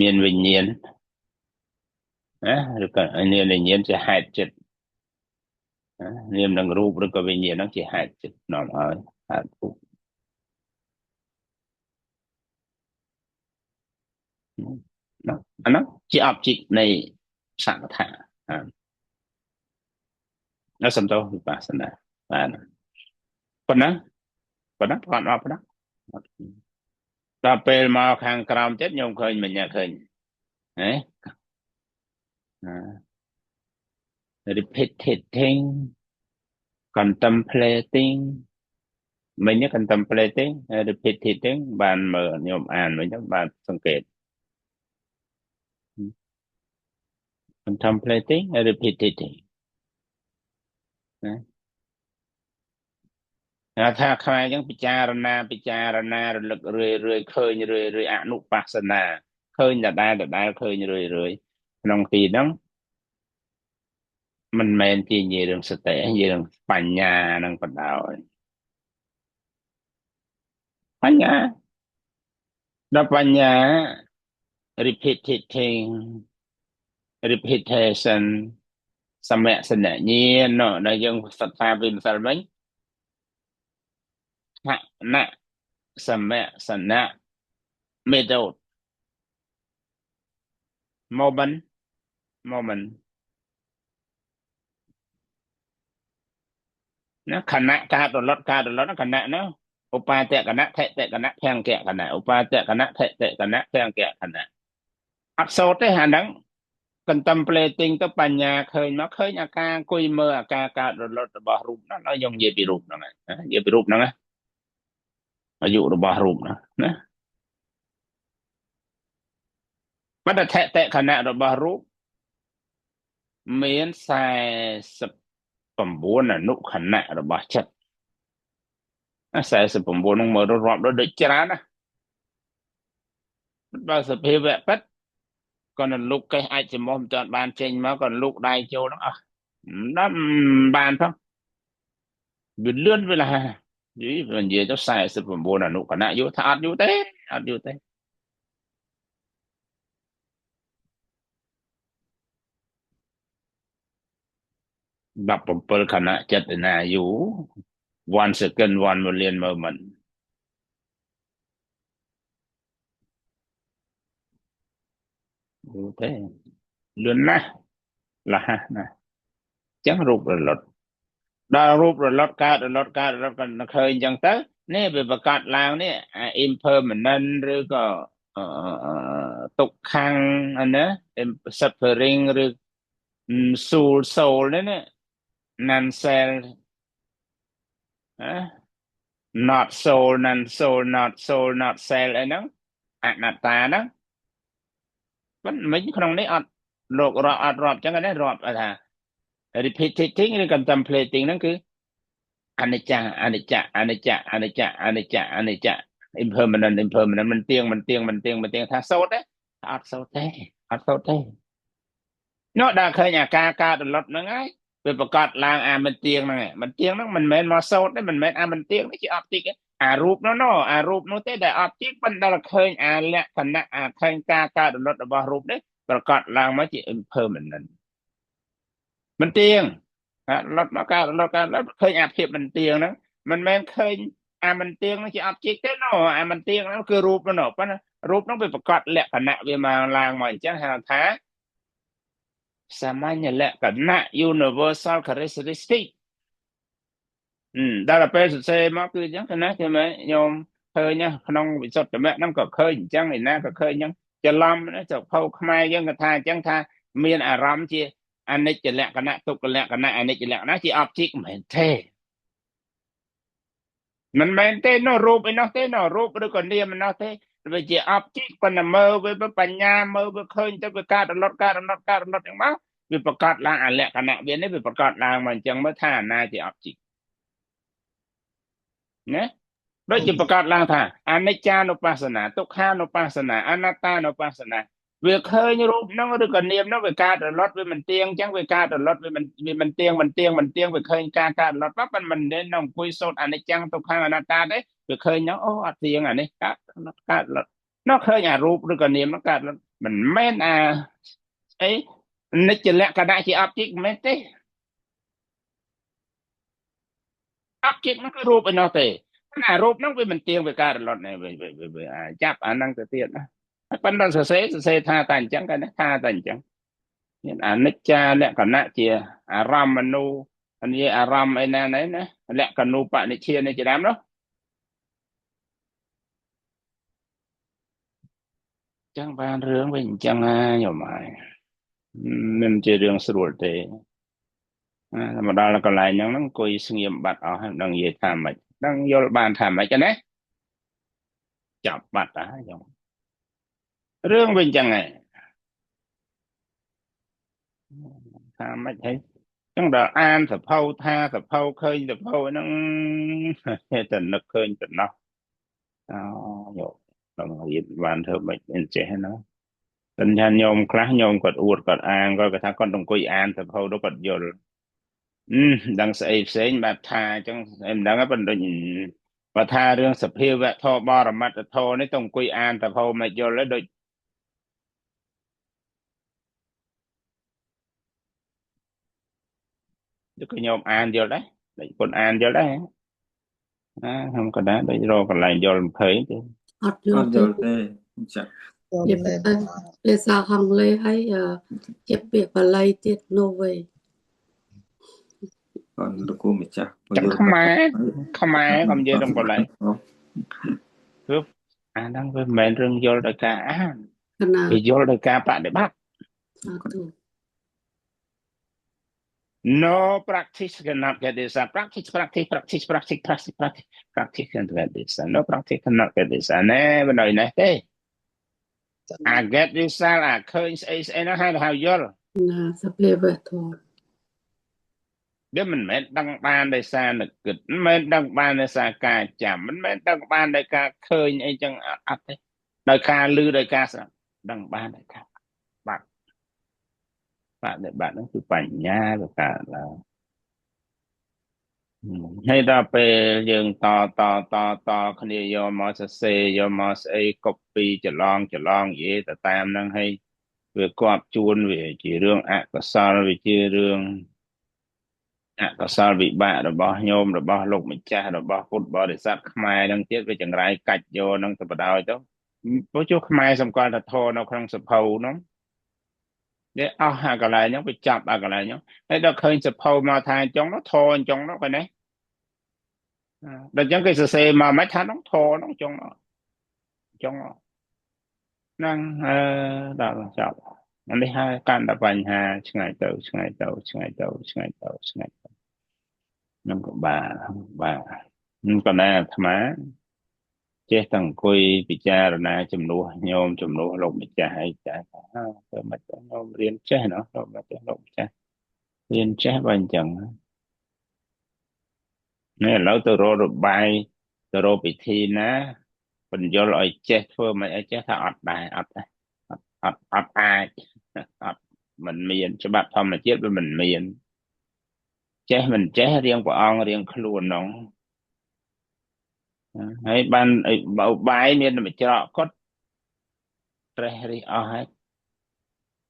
មានវិញ្ញាណណាឬក៏នាមវិញ្ញាណជាហេតុចិត្តនាមនឹងរូបឬក៏វិញ្ញាណហ្នឹងជាហេតុចិត្តនាំឲ្យហេតុរូបអាហ្នឹងជា object នៃសមថៈនៅសំដៅវិបស្សនាបានប៉ុណ្ណឹងគាត់អត់ប៉ុណ្ណឹងដល់ពេលមកខាងក្រោមទៀតខ្ញុំឃើញមិញឃើញហ៎repeating contemplating មិញ contemplating repeating បានមើលខ្ញុំអានមិញបានសង្កេត contemplating repeating ណាថាខ្មែរអញ្ចឹងពិចារណារលឹករឿយឃើញរឿយអនុបស្សនាឃើញដដែលឃើញរឿយក្នុងទីហ្នឹងមិនមែនជានិយាយរឿងសតិនិយាយរឿងបញ្ញានឹងបណ្ដោយ បញ្ញាដល់បញ្ញា repetition repetition សមៈសនញ្ញាណដែលយើងសិក្សាពីម្សិលមិញខណៈសមៈសនៈ method moment ណាខណៈការរលត់ខណៈណាឧបាទកណៈថេតកណៈភង្គកណៈឧបាទកណៈថេតកណៈភង្គកណៈអត់សូត្រទេអាហ្នឹង contemplating ទៅបញ្ញាឃើញមកឃើញអាការអង្គុយមើលអាការកើតរលត់របស់រូបហ្នឹងហើយយើងនិយាយពីរូបហ្នឹងណានិយាយពីរូបហ្នឹងណាអាយុរបស់រូបហ្នឹងណាបដថេតកណៈរបស់រូបមាន49អនុខណៈរបស់ចិត្ត49ហ្នឹងមើលរាប់ដល់ដូចច្រើនណាបើសភាវៈពិតក៏នៅលោកកេះអាចចំោះមិនទាន់បានចេញមកក៏លោកដៃចូលហ្នឹងអស់ដល់បានផងវាលឿនវាលះយីនិយាយទៅ49អនុខណៈយូរថាអត់យូរទេ17ខណៈចិត្តណាយូរ 1 second 1 million moment យូរទេលឿនណាស់លះណាស់ចឹងរូបរលត់ដល់រូបរលត់កើតរលត់ក៏ឃើញចឹងទៅនេះវាប្រកាសឡើងនេះ impermanent ឬក៏ទុក្ខំអាណា suffering ឬ soul នេះណា non self not soul non soul not self អីហ្នឹងអនត្តាហ្នឹងមិនក្នុងនេះអត់លោកអត់រាប់ចឹងណារាប់ថា repeating ឬ contemplating ហ្នឹងគឺអនិច្ចំ impermanent មិនទៀងថាសូត្រទេអត់សូត្រទេនោះដល់ឃើញអាការកើតរលត់ហ្នឹងហើយវាប្រកាសឡើងអាមិនទៀងហ្នឹងមិនមែនមកសូត្រទេមិនមែនអាមិនទៀងនេះជាអបតិកអារូបនោះទេដែលអបតិកប៉ុន្តែដល់ឃើញអាលក្ខណៈអាឃើញការកើតរលត់របស់រូបនេះប្រកាសឡើងមកជា impermanent មិនទៀងរលត់មកការរលត់ឃើញអាភាពមិនទៀងហ្នឹងមិនមែនឃើញអាមិនទៀងហ្នឹងជាអបតិកទេអាមិនទៀងហ្នឹងគឺរូបនោះប៉ុន្តែរូបហ្នឹងវាប្រកាសលក្ខណៈវាមកឡើងមកអញ្ចឹងហៅថាសាមញ្ញលក្ខណៈ universal characteristic ដល់ពេលសរសេរមកគឺអញ្ចឹងណាឃើញញោមឃើញក្នុងវិសុទ្ធមគ្គហ្នឹងក៏ឃើញអញ្ចឹងឯណាក៏ឃើញអញ្ចឹងច្រឡំចុះភៅខ្មែរយើងក៏ថាអញ្ចឹងថាមានអារម្មណ៍ជាអនិច្ចលក្ខណៈទុក្ខលក្ខណៈអនិច្ចលក្ខណៈជា object មិនមែនទេរូបឯនោះទេរូបឬក៏នាមឯនោះទេវាជា object ប៉ុន្តែមើលវាបញ្ញាមើលវាឃើញទៅវាកើតរលត់យ៉ាងមកវាប្រកាសឡើងអាលក្ខណៈវានេះវាប្រកាសឡើងមកអញ្ចឹងមើលថាអាណាជា object ណាដូចជាប្រកាសឡើងថាអនិច្ចានុបស្សនាទុក្ខានុបស្សនាអនត្តានុបស្សនាវាឃើញរូបហ្នឹងឬក៏នាមហ្នឹងវាកើតរលត់វាមិនទៀងអញ្ចឹងវាកើតរលត់វាមិនទៀងវាឃើញការកើតរលត់ប៉ុន្តែមិនមែននៅអង្គុយសូត្រអនិច្ចំទុក្ខំអនត្តាទេវាឃើញហ្នឹងអូអត់ទៀងអានេះកើតរលត់នោះឃើញអារូបឬក៏នាមហ្នឹងកើតរលត់មិនមែនអាអីនិច្ចលក្ខណៈជា object មិនមែនទេ object ហ្នឹងគឺរូបឯនោះទេអារូបហ្នឹងវាមិនទៀងវាកើតរលត់វាចាប់អាហ្នឹងទៅទៀតណាហើយប៉ុន្តែសរសេរថាតែអញ្ចឹងគាត់ថាតែអញ្ចឹងមានអនិច្ចាលក្ខណៈជាអារម្មណ៍និយាយអារម្មណ៍អីណាលក្ខណូបនិច្ឆានេះជាដើមនោះចឹងបានរឿងវិញអញ្ចឹងញោមហើយមិនជារឿងស្រួលទេមកដល់កន្លែងហ្នឹងអង្គុយស្ងៀមបាត់អស់ហើយដឹងនិយាយថាម៉េចដឹងយល់បានថាម៉េចណាចាប់បាត់ហើយញោមរឿងវិញអញ្ចឹងហើយថាម៉េចហើយចឹងដល់អានសភៅថាសភៅឃើញសភៅហ្នឹងតែនឹកឃើញទៅណោះយកដល់រៀនបានធ្វើម៉េចអញ្ចេះណាតែញញោមខ្លះញោមគាត់អួតគាត់អាងគាត់ថាគាត់អង្គុយអានសភៅទៅគាត់យល់ដឹងស្អីផ្សេងបាទថាអញ្ចឹងមិនដឹងប៉ុន្តែ បើថារឿងសភាវៈធម៌បរមត្តធម៌នេះต้องអង្គុយអានតែហូរមិនយល់ទេដូចខ្ញុំអានយល់ដែរដូចคนអានយល់ដែរខ្ញុំក៏ដែរដូចរកកន្លែងយល់20ទេ អត់យ អ ល់ ត់ ទេ យល់ទេចាស់ និយាយទៅភាសាអង់គ្លេសហើយជាពាក្យបាលីទៀត no way គាត់រកូម្ចាស់ព ចឹង យល់ ខ្មែរក៏និយាយដល់កន្លែងគឺអាហ្នឹងវាមិនមែនរឿងយល់ដោយការអាន កណា វាយល់ដោយការបដិបត្តិ សាធុ No practice cannot get this. Practice cannot get this. No practice cannot get this. ណែមិនដល់នេះទេ I get this អាឃើញស្អីនោះហើយយល់ ណាសភាវៈធម៌ វាមិនមែនដឹងបានដោយសារនឹកគិតមិនមែនដឹងបានដោយសារការចាំមិនមែនដឹងបានដោយការឃើញអីចឹងអត់ទេដោយការឮដោយការស្ដាប់ដឹងបានដោយការបាត់ហ្នឹងគឺបញ្ញាទៅកើតឡើងហើយដល់ពេលយើងតគ្នាយកមកសរសេរយកមកស្អី copy ច្រឡងនិយាយទៅតាមហ្នឹងហើយវាគាត់ជួនវាជារឿងអកុសលវាជារឿងអកុសលវិបាករបស់ញោមរបស់លោកម្ចាស់របស់ពុទ្ធបរិស័ទខ្មែរនឹងទៀតវាចង្រៃកាច់យកនឹងទៅបដ ாய் ទៅព្រោះជួខ្មែរសម្គាល់ថាធរនៅក្នុងសភៅនោះវាអស់អាកន្លែងហ្នឹងវាចាប់អាកន្លែងហ្នឹងហើយដល់ឃើញសភៅមកថាអញ្ចឹងនោះធរអញ្ចឹងនោះបែរនេះដល់អញ្ចឹងគេសរសេរមកមិនថានោះធរនោះអញ្ចឹងហ្នឹងដល់ចប់នេះហើយកាន់តែបញ្ហាឆ្ងាយទៅនឹងក៏បាទនឹងក៏ណែអាត្មាចេះតែអង្គុយពិចារណាជំនួសញោមជំនួសលោកម្ចាស់អីចាទៅមិនទៅញោមរៀនចេះណាលោកម្ចាស់រៀនចេះបើអញ្ចឹងនេះឥឡូវទៅរករបាយទៅរកពិធីណាបញ្យល់ឲ្យចេះធ្វើមិនឲ្យចេះថាអត់ដែរអត់អាចអត់មិនមានច្បាប់ធម្មជាតិវាមិនមានចេះមិនចេះរៀងព្រះអង្គរៀងខ្លួនហ្នឹងហើយបានបើបាយមានតែច្រកគាត់ត្រេះរិះអស់ហើយ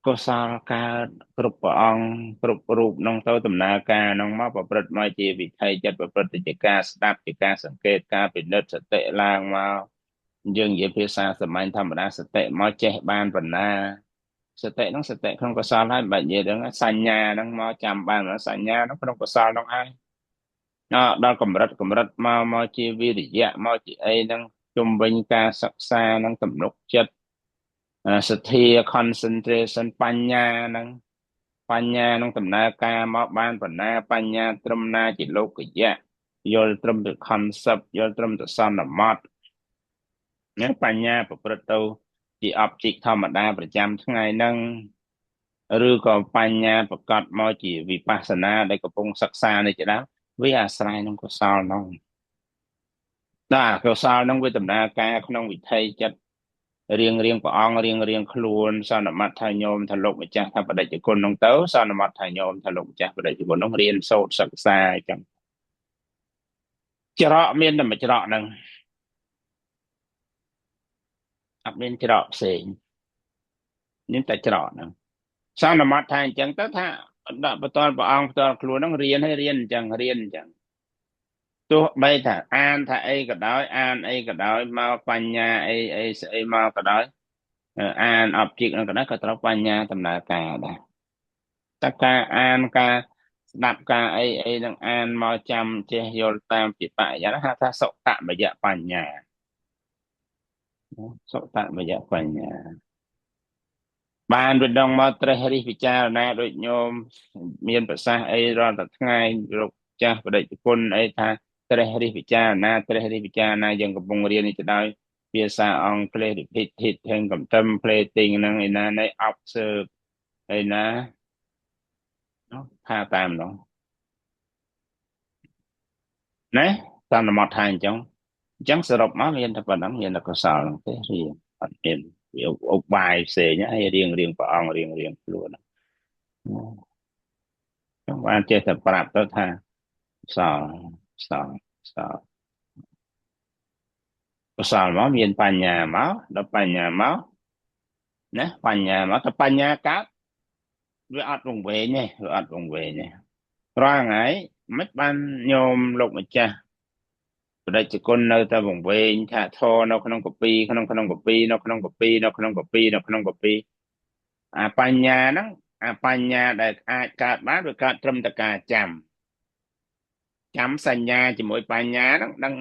កុសលកើតគ្រប់ព្រះអង្គគ្រប់រូបនឹងទៅដំណើរការនឹងមកប្រព្រឹត្តមកជាវិថីចិត្តប្រព្រឹត្តជាការស្ដាប់ជាការសង្កេតការពិនិត្យសតិឡើងមកយើងនិយាយភាសាសាមញ្ញធម្មតាសតិមកចេះបានបណ្ណាសតិក្នុងកុសលហើយបើនិយាយដល់សញ្ញាហ្នឹងមកចាំបានសញ្ញាហ្នឹងក្នុងកុសលហ្នឹងហើយដល់កម្រិតមកជាវិរិយៈមកជាអីហ្នឹងជំវិញការសិក្សាហ្នឹងទំនុកចិត្តសទ្ធា concentration បញ្ញាហ្នឹងដំណើរការមកបានបណ្ណាបញ្ញាត្រឹមណាជាលោកយៈយល់ត្រឹមទៅ concept យល់ត្រឹមទៅសន្មតបញ្ញាប្រព្រឹត្តទៅជា object ធម្មតាប្រចាំថ្ងៃហ្នឹងឬក៏បញ្ញាប្រកបមកជាវិបស្សនាដែលកំពុងសិក្សានេះជាដើមវាអាស្រ័យនឹងកុសលហ្នឹងដល់កុសលហ្នឹងវាដំណើរការក្នុងវិថីចិត្តរៀងព្រះអង្គរៀងខ្លួនសន្មតថាញោមថាលោកម្ចាស់ថាបដិជគុណហ្នឹងទៅសន្មតថាញោមថាលោកម្ចាស់បដិជគុណហ្នឹងរៀនសូត្រសិក្សាអញ្ចឹងច្រកមានតែមួយច្រកហ្នឹងអត់មានច្រកផ្សេងមានតែច្រកហ្នឹងសន្មតថាអញ្ចឹងទៅថាដាក់បន្តព្រះអង្គផ្ទាល់ខ្លួនហ្នឹងរៀនអញ្ចឹងទោះបីថាអានថាអីក៏ដោយអានអីក៏ដោយមកបញ្ញាអីស្អីមកក៏ដោយអាន object ហ្នឹងក៏ដោយក៏ត្រូវបញ្ញាដំណើរការដែរតែការអានការស្ដាប់ការអីនឹងអានមកចាំចេះយល់តាមជាបរិយាហៅថាសុតមយបញ្ញាបានវាដងមកត្រេះរិះពិចារណាដូចញោមមានប្រសាសន៍អីរាល់តែថ្ងៃលោកចាស់បដិគុណអីថាត្រេះរិះពិចារណាយើងកំពុងរៀននេះទៅដោយភាសាអង់គ្លេស repeated ទាំង contemplating ហ្នឹងឯណានៃ observe ឯណាថាតាមនោះណាតាមមកថាអញ្ចឹងសរុបមកមានតែប៉ុណ្ណឹងមានតែកុសលហ្នឹងទេរៀងអត់មានវាឧបាយផ្សេងហើយរៀងព្រះអង្គរៀងខ្លួនខ្ញុំបានចេះតែប្រាប់ទៅថាសល់ Pasal mauមានបញ្ញាមកដល់បញ្ញាមកណាបញ្ញាមកតែបញ្ញាកើតវាអត់វង្វេងទេវាអត់វង្វេងទេរាល់ថ្ងៃមិនបានញោមលោកម្ចាស់បដិជគុណនៅតែវង្វេងថាធរនៅក្នុងកពីក្នុងកពីនៅក្នុងកពីនៅក្នុងកពីនៅក្នុងកពីអាបញ្ញាហ្នឹងអាបញ្ញាដែលអាចកើតបានវាកើតត្រឹមតែការចាំសញ្ញាជាមួយបញ្ញាហ្នឹង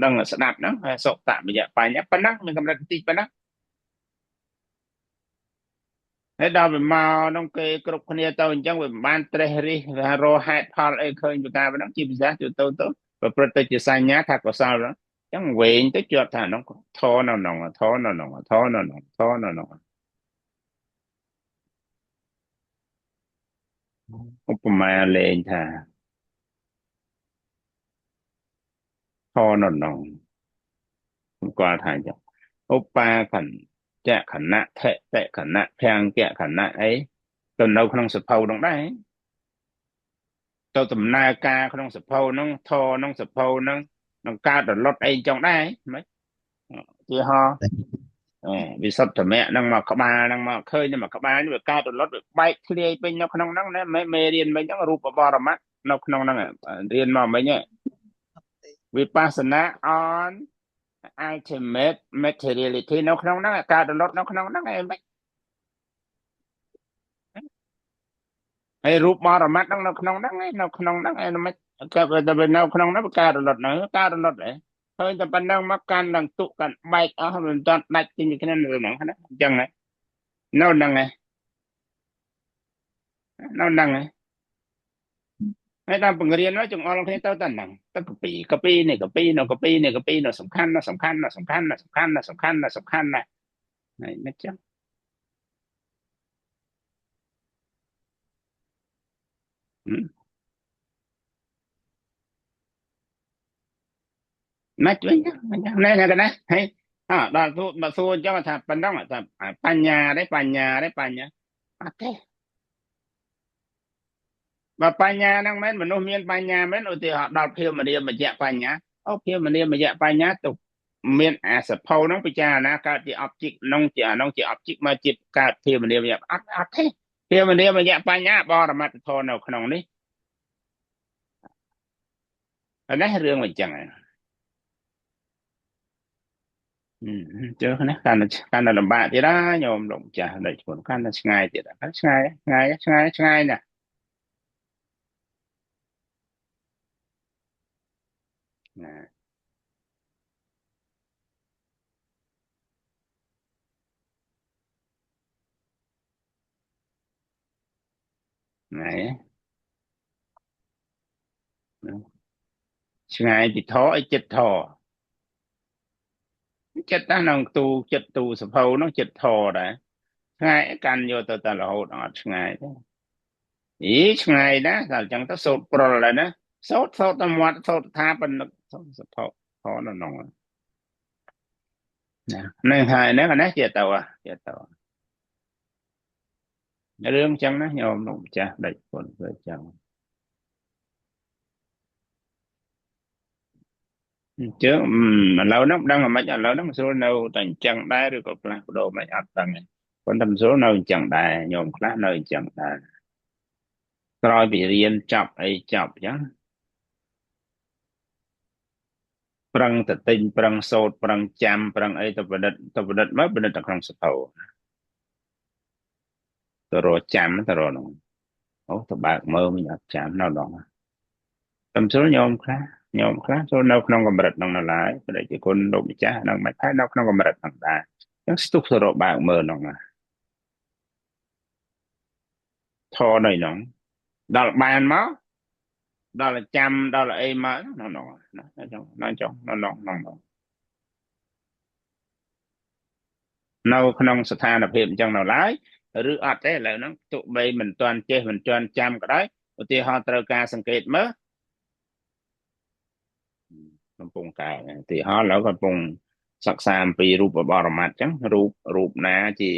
ដឹងស្ដាប់ហ្នឹងហើយសុតមយៈបញ្ញាប៉ុណ្ណឹងមានកម្រិតតិចប៉ុណ្ណឹងហើយដល់វាមកក្នុងគេគ្រប់គ្នាទៅអញ្ចឹងវាមិនបានត្រេះរិះថារកហេតុផលអីឃើញពីការប៉ុណ្ណឹងជាភាសាទៅប្រព្រឹត្តទៅជាសញ្ញាថាកុសលហ្នឹងអញ្ចឹងវែងទៅជាប់ថាហ្នឹងធរនៅក្នុងធរនៅក្នុងធរនៅក្នុងធរនៅក្នុងឧបមាលេងថាធរនៅក្នុងខ្ញុំគាត់ថាអញ្ចឹងឧបាខញ្ចខណៈថេតខណៈភាំងកខណៈអីទៅនៅក្នុងសភៅហ្នឹងដែរទៅដំណើរការក្នុងសភៅហ្នឹងធរក្នុងសភៅហ្នឹងនឹងកើតរលត់អីចឹងដែរហ្មងជាហោវិសុទ្ធមៈហ្នឹងមកក្បាលហ្នឹងមកឃើញមកក្បាលនេះវាកើតរលត់វាបែកធ្លាយពេញនៅក្នុងហ្នឹងណាមេរៀនមិញហ្នឹងរូបបរមត្តនៅក្នុងហ្នឹងរៀនមកមិញវិបស្សនា on ultimate materiality នៅក្នុងហ្នឹងកើតរលត់នៅក្នុងហ្នឹងឯងមិនហើយរូបបរមត្តហ្នឹងនៅក្នុងហ្នឹងឯងនៅក្នុងហ្នឹងឯងមិនកើតទៅនៅក្នុងហ្នឹងកើតរលត់នៅកើតរលត់ឯងឃើញតែប៉ុណ្ណឹងមកកាន់នឹងទុកកាន់បែកអស់មិនទាន់ដាច់ជាគ្នានៅហ្នឹងណាអញ្ចឹងនៅហ្នឹងឯងនៅហ្នឹងឯងហើយដល់បង្រៀនមកចង្អុលគ្នាទៅតែហ្នឹងទៅកពីនេះកពីនៅកពីនេះកពីនៅសំខាន់ណាស់សំខាន់ណាស់សំខាន់ណាស់សំខាន់ណាស់សំខាន់ណាស់សំខាន់ណាស់ហើយមិនចឹងណាច់វិញណែកណាហើយដល់មកសួរអញ្ចឹងថាប៉ុណ្ណឹងថាបញ្ញាទេបញ្ញាអត់ទេបើបញ្ញាហ្នឹងមែនមនុស្សមានបញ្ញាមែនឧទាហរណ៍ដល់ភាវនាមយៈបញ្ញាភាវនាមយៈបញ្ញាទៅមានអាសភៅហ្នឹងពិចារណាកើតជា object ហ្នឹងជាអាហ្នឹងជា object មកជាកើតភាវនាមយៈអត់ទេភាវនាមយៈបញ្ញាបរមត្តធម៌នៅក្នុងនេះអានេះរឿងមិនចឹងជើណាកាន់តែលំបាកទៀតណាញោមលោកចាស់ដូចខ្លួនកាន់តែឆ្ងាយទៀតឆ្ងាយណាស់ណាឆ្ងាយពីធអីចិត្តធចិត្តណាក្នុងចិត្តទូសភៅនោះចិត្តធដែរឆ្ងាយកាន់យកទៅតែរហូតអត់ឆ្ងាយទេឆ្ងាយណាស់តែអញ្ចឹងទៅសូត្រព្រុលដែរណាសូត្រតែមាត់សូត្រថាប៉ុណ្ណឹងសភៅធនៅក្នុងហ្នឹងហើយហ្នឹងអានេះជាទៅរឿងចឹងណាញោមលោកម្ចាស់ដេចពុនធ្វើចឹងជើឥឡូវហ្នឹងដឹងមិនឥឡូវហ្នឹងស្រួលនៅតែអញ្ចឹងដែរឬក៏ផ្លាស់ប្ដូរមិនអត់ដឹងទេប៉ុន្តែស្រួលនៅអញ្ចឹងដែរញោមខ្លះនៅអញ្ចឹងដែរក្រោយពីរៀនចប់អីចប់អញ្ចឹងប្រឹងទៅទិញប្រឹងសូត្រប្រឹងចាំប្រឹងអីទៅប្រឌិតមកប្រឌិតនៅក្នុងសភៅទៅរកចាំទៅរកនោះទៅបើកមើលមិនអត់ចាំនៅដល់តាមស្រួលញោមខ្លះចូលនៅក្នុងកម្រិតហ្នឹងនៅឡើយបដិជាគុណលោកម្ចាស់ហ្នឹងមិនថានៅក្នុងកម្រិតហ្នឹងដែរអញ្ចឹងស្ទុះទៅរកបើកមើលហ្នឹងធរនៅហ្នឹងដល់បានមកដល់ចាំដល់អីមកហ្នឹងនៅក្នុងស្ថានភាពអញ្ចឹងនៅឡើយឬអត់ទេឥឡូវហ្នឹងទោះបីមិនទាន់ចេះមិនទាន់ចាំក៏ដោយឧទាហរណ៍ត្រូវការសង្កេតមើលកំពុងកើតឧទាហរណ៍ឥឡូវកំពុងសិក្សាអំពីរូបបរមត្តអញ្ចឹងរូបណាជា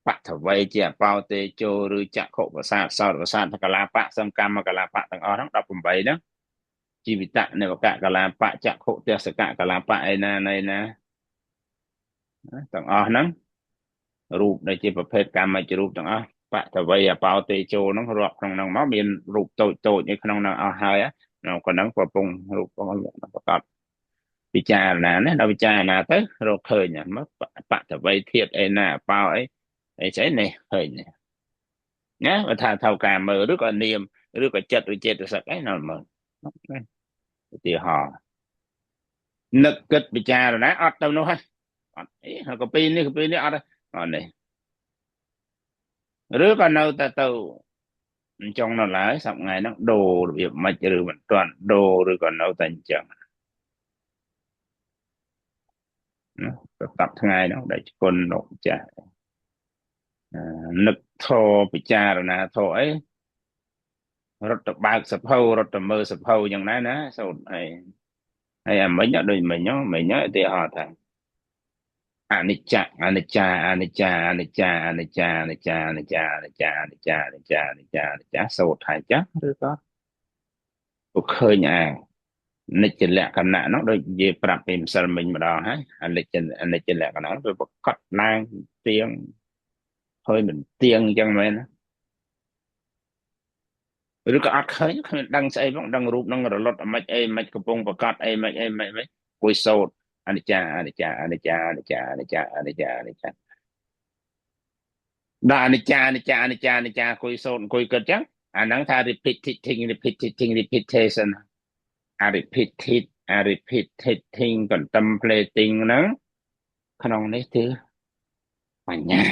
បថវ័យជាអបោតេជោឬចក្ខុប្រសាទសោតប្រសាទកលាបៈសង្កម្មកលាបៈទាំងអស់ហ្នឹង18ហ្នឹងជីវិតនិវកកលាបៈចក្ខុទេសកកលាបៈឯណា ទាំងអស់ហ្នឹងរូបដែលជាប្រភេទកាមជ្ជរូបទាំងអស់បតវ័យអបោតេជោហ្នឹងរាប់ក្នុងហ្នឹងមកមានរូបតូចតូចនៅក្នុងហ្នឹងអស់ហើយក្នុងហ្នឹងកំពុងរូបប្រកបពិចារណាណាដល់ពិចារណាទៅរកឃើញមកបតវ័យធាតអីណាបោអីស្អីនេះឃើញណាបើថាថៅការមើលឬក៏នាមឬក៏ចិត្តឬចេតសិកអីនៅមើលឧទាហរណ៍នឹកគិតពិចារណាអត់ទៅនោះហើយអត់អីហើយកពីនេះអត់អត់នេះឬក៏នៅតែទៅអញ្ចឹងនៅឡើយសប្ងៃហ្នឹងដូររបៀបមិនឬមិនទាន់ដូរឬក៏នៅតែអញ្ចឹងណាទៅតាប់ថ្ងៃហ្នឹងដែលគុណលោកចាស់នឹកធរពិចារណាធរអីរត់ទៅបើកសភៅរត់ទៅមើលសភៅយ៉ាងណាណាសូត្រអីហើយអាមិញដូចមិញឧទាហរណ៍ថាអនិច្ចំអនិច្ចាអនិច្ចាអនិច្ចាអនិច្ចាអនិច្ចាអនិច្ចាអនិច្ចាអនិច្ចាអនិច្ចាអនិច្ចាអនិច្ចាសូត្រហើយចាស់ឬក៏ពួកឃើញនិច្ចលក្ខណៈនោះដូចនិយាយប្រាប់ពីម្សិលមិញម្ដងហើយអនិច្ចលក្ខណៈវាប្រកបឡើងទៀងហើយមិនទៀងអញ្ចឹងមែនឬក៏អត់ឃើញគ្មានដឹងស្អីផងដឹងរូបនឹងរលត់អមិនអីមិនកំពុងប្រកាសអីមិនគួយសោតអនិច្ចាអនិច្ចាអនិច្ចាអនិច្ចាអនិច្ចាអនិច្ចាអនិច្ចាដល់អនិច្ចាអនិច្ចាអនិច្ចាអនិច្ចាគួយសោតគួយគិតចឹងអាហ្នឹងថា repetition repeating contemplating ហ្នឹងក្នុងនេះគឺបញ្ញា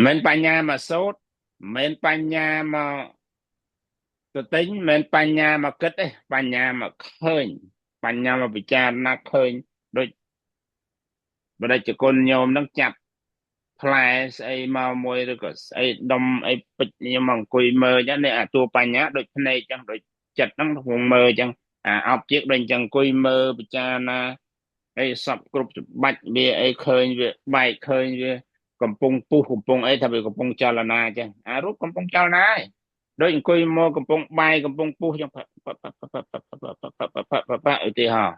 មិនបញ្ញាមកសោតមិនបញ្ញាមកទិញមិនបញ្ញាមកគិតទេបញ្ញាមកឃើញបញ្ញាមកពិចារណាឃើញដូចបដិជគុណញោមនឹងចាប់ផ្លែស្អីមកមួយឬក៏ស្អីដុំអីពេជ្រខ្ញុំមកអង្គុយមើលចឹងនេះអាតួបញ្ញាដូចភ្នែកចឹងដូចចិត្តហ្នឹងកំពុងមើលចឹងអាអប់ជាដូចអញ្ចឹងអង្គុយមើលពិចារណាអីសពគ្រប់ច្បាច់វាអីឃើញវាបែកឃើញវាកំពុងពុះកំពុងអីថាវាកំពុងចលនាចឹងអារូបកំពុងចលនាហើយដូចអង្គុយមកកំពុងបាយកំពុងពុះចឹងឧទាហរណ៍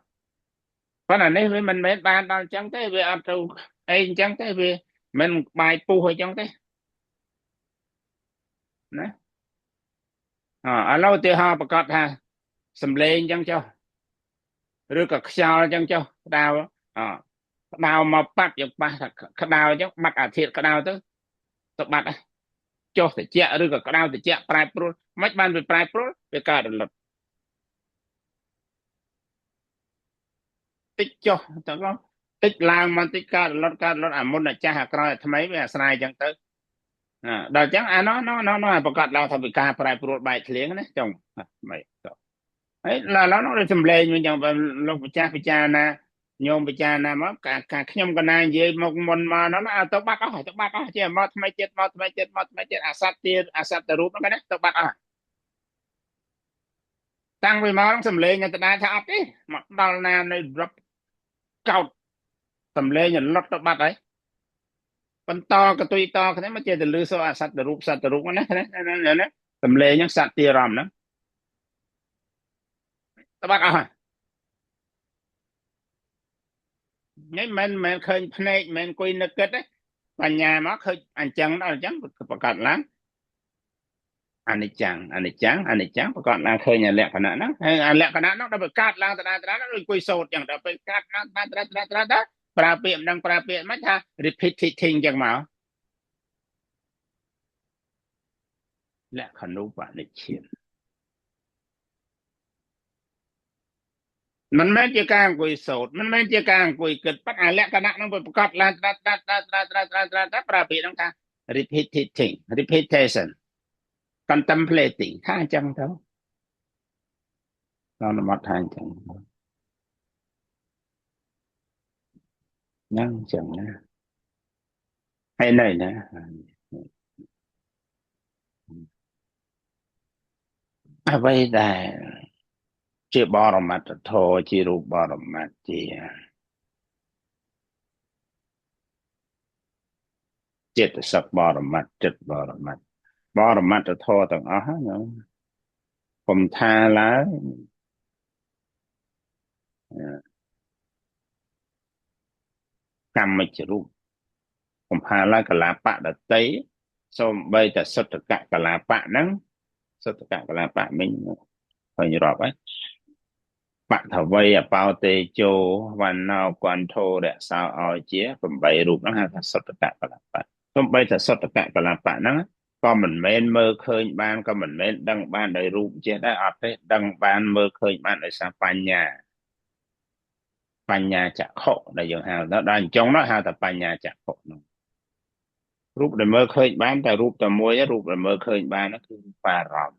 ប៉ុន្តែនេះវាមិនមែនបានដល់អញ្ចឹងទេវាអត់ទៅអីអញ្ចឹងទេវាមិនបាយពុះអីចឹងទេណាឥឡូវឧទាហរណ៍ប្រកាសថាសំឡេងអញ្ចឹងចុះឬក៏ខ្យល់អញ្ចឹងចុះក្តៅក្តៅមកប៉ាត់យើងប៉ះថាក្តៅអញ្ចឹងបាត់អាធាតុក្តៅទៅបាត់ចុះត្រជាក់ឬក៏ក្តៅត្រជាក់ប្រែប្រួលមិនបានវាប្រែប្រួលវាកើតរលត់តិចចុះទៅតិចឡើងមកតិចកើតរលត់អាមុនអាចាស់អាក្រោយអាថ្មីវាអាស្រ័យអញ្ចឹងទៅដល់អញ្ចឹងអានោះប្រកាសឡើងថាវិការប្រែប្រួលបែកធ្លៀងណាចុងមិនទៅហើយឡើយនោះសំឡេងវិញយ៉ាងលោកម្ចាស់ពិចារណាញោមពិចារណាមកការខ្ញុំកណានិយាយមកមុនមកនោះទៅបាត់អស់ជាមកថ្មីចិត្តអាសត្វទៀតអាសត្វទៅរូបហ្នឹងណាទៅបាត់អស់តាំងពីមកសំឡេងទៅដែរថាអត់ទេមកដល់ណានៅរឹបកោតសំឡេងលត់ទៅបាត់ហើយបន្តកតុយតគ្នាមកចេះទៅលឺសូរអាសត្វទៅរូបណាសំឡេងហ្នឹងសត្វទីរំហ្នឹងទៅបាត់អស់ហើយនេះមិនឃើញភ្នែកមិនអង្គុយនឹកគិតទេបញ្ញាមកឃើញអញ្ចឹងដល់អញ្ចឹងប្រកាសឡើងអនិច្ចំប្រកាសឡើងឃើញលក្ខណៈហ្នឹងហើយលក្ខណៈហ្នឹងដល់ប្រកាសឡើងដដែលដូចអង្គុយសូត្រអញ្ចឹងដល់ពេលកាត់ឡើងប្រើពាក្យមិនដឹងប្រើពាក្យមិនថា repeating អញ្ចឹងមកលក្ខណូបនិច្ឆានមិនមែនជាការអង្គុយសូត្រមិនមែនជាការអង្គុយគិតប៉ុន្តែលក្ខណៈហ្នឹងប្រកបឡើងប្រើពាក្យហ្នឹងថា repetition contemplating ថាអញ្ចឹងទៅដល់មកថាអញ្ចឹងហ្នឹងអញ្ចឹងណាហើយនៅណាអ្វីដែលជាបរមត្ថធម៌ជារូបបរមត្ថជាចិត្តសក្បរមត្ថចិត្តបរមត្ថធម៌ទាំងអស់ហ្នឹងកុំថាឡើយ កម្មជ្ជរូបកំផាឡាកលាបៈដតីសូម្បីតែសុទ្ធកកលាបៈហ្នឹងសុទ្ធកកលាបៈមិញឃើញរាប់ហើយបថវ័យអបោតេជោវណ្ណោគន្ធោរសោឲ្យជា8រូបហ្នឹងហៅថាសុទ្ធកកលាបៈសូម្បីតែសុទ្ធកកលាបៈហ្នឹងក៏មិនមែនមើលឃើញបានក៏មិនមែនដឹងបានដោយរូបចេះដែរអត់ទេដឹងបានមើលឃើញបានដោយសារបញ្ញាចក្ខុដែលយើងហៅដល់អញ្ចឹងនោះហៅថាបញ្ញាចក្ខុនោះរូបដែលមើលឃើញបានតែរូបតែមួយរូបដែលមើលឃើញបាននោះគឺបារម្ភ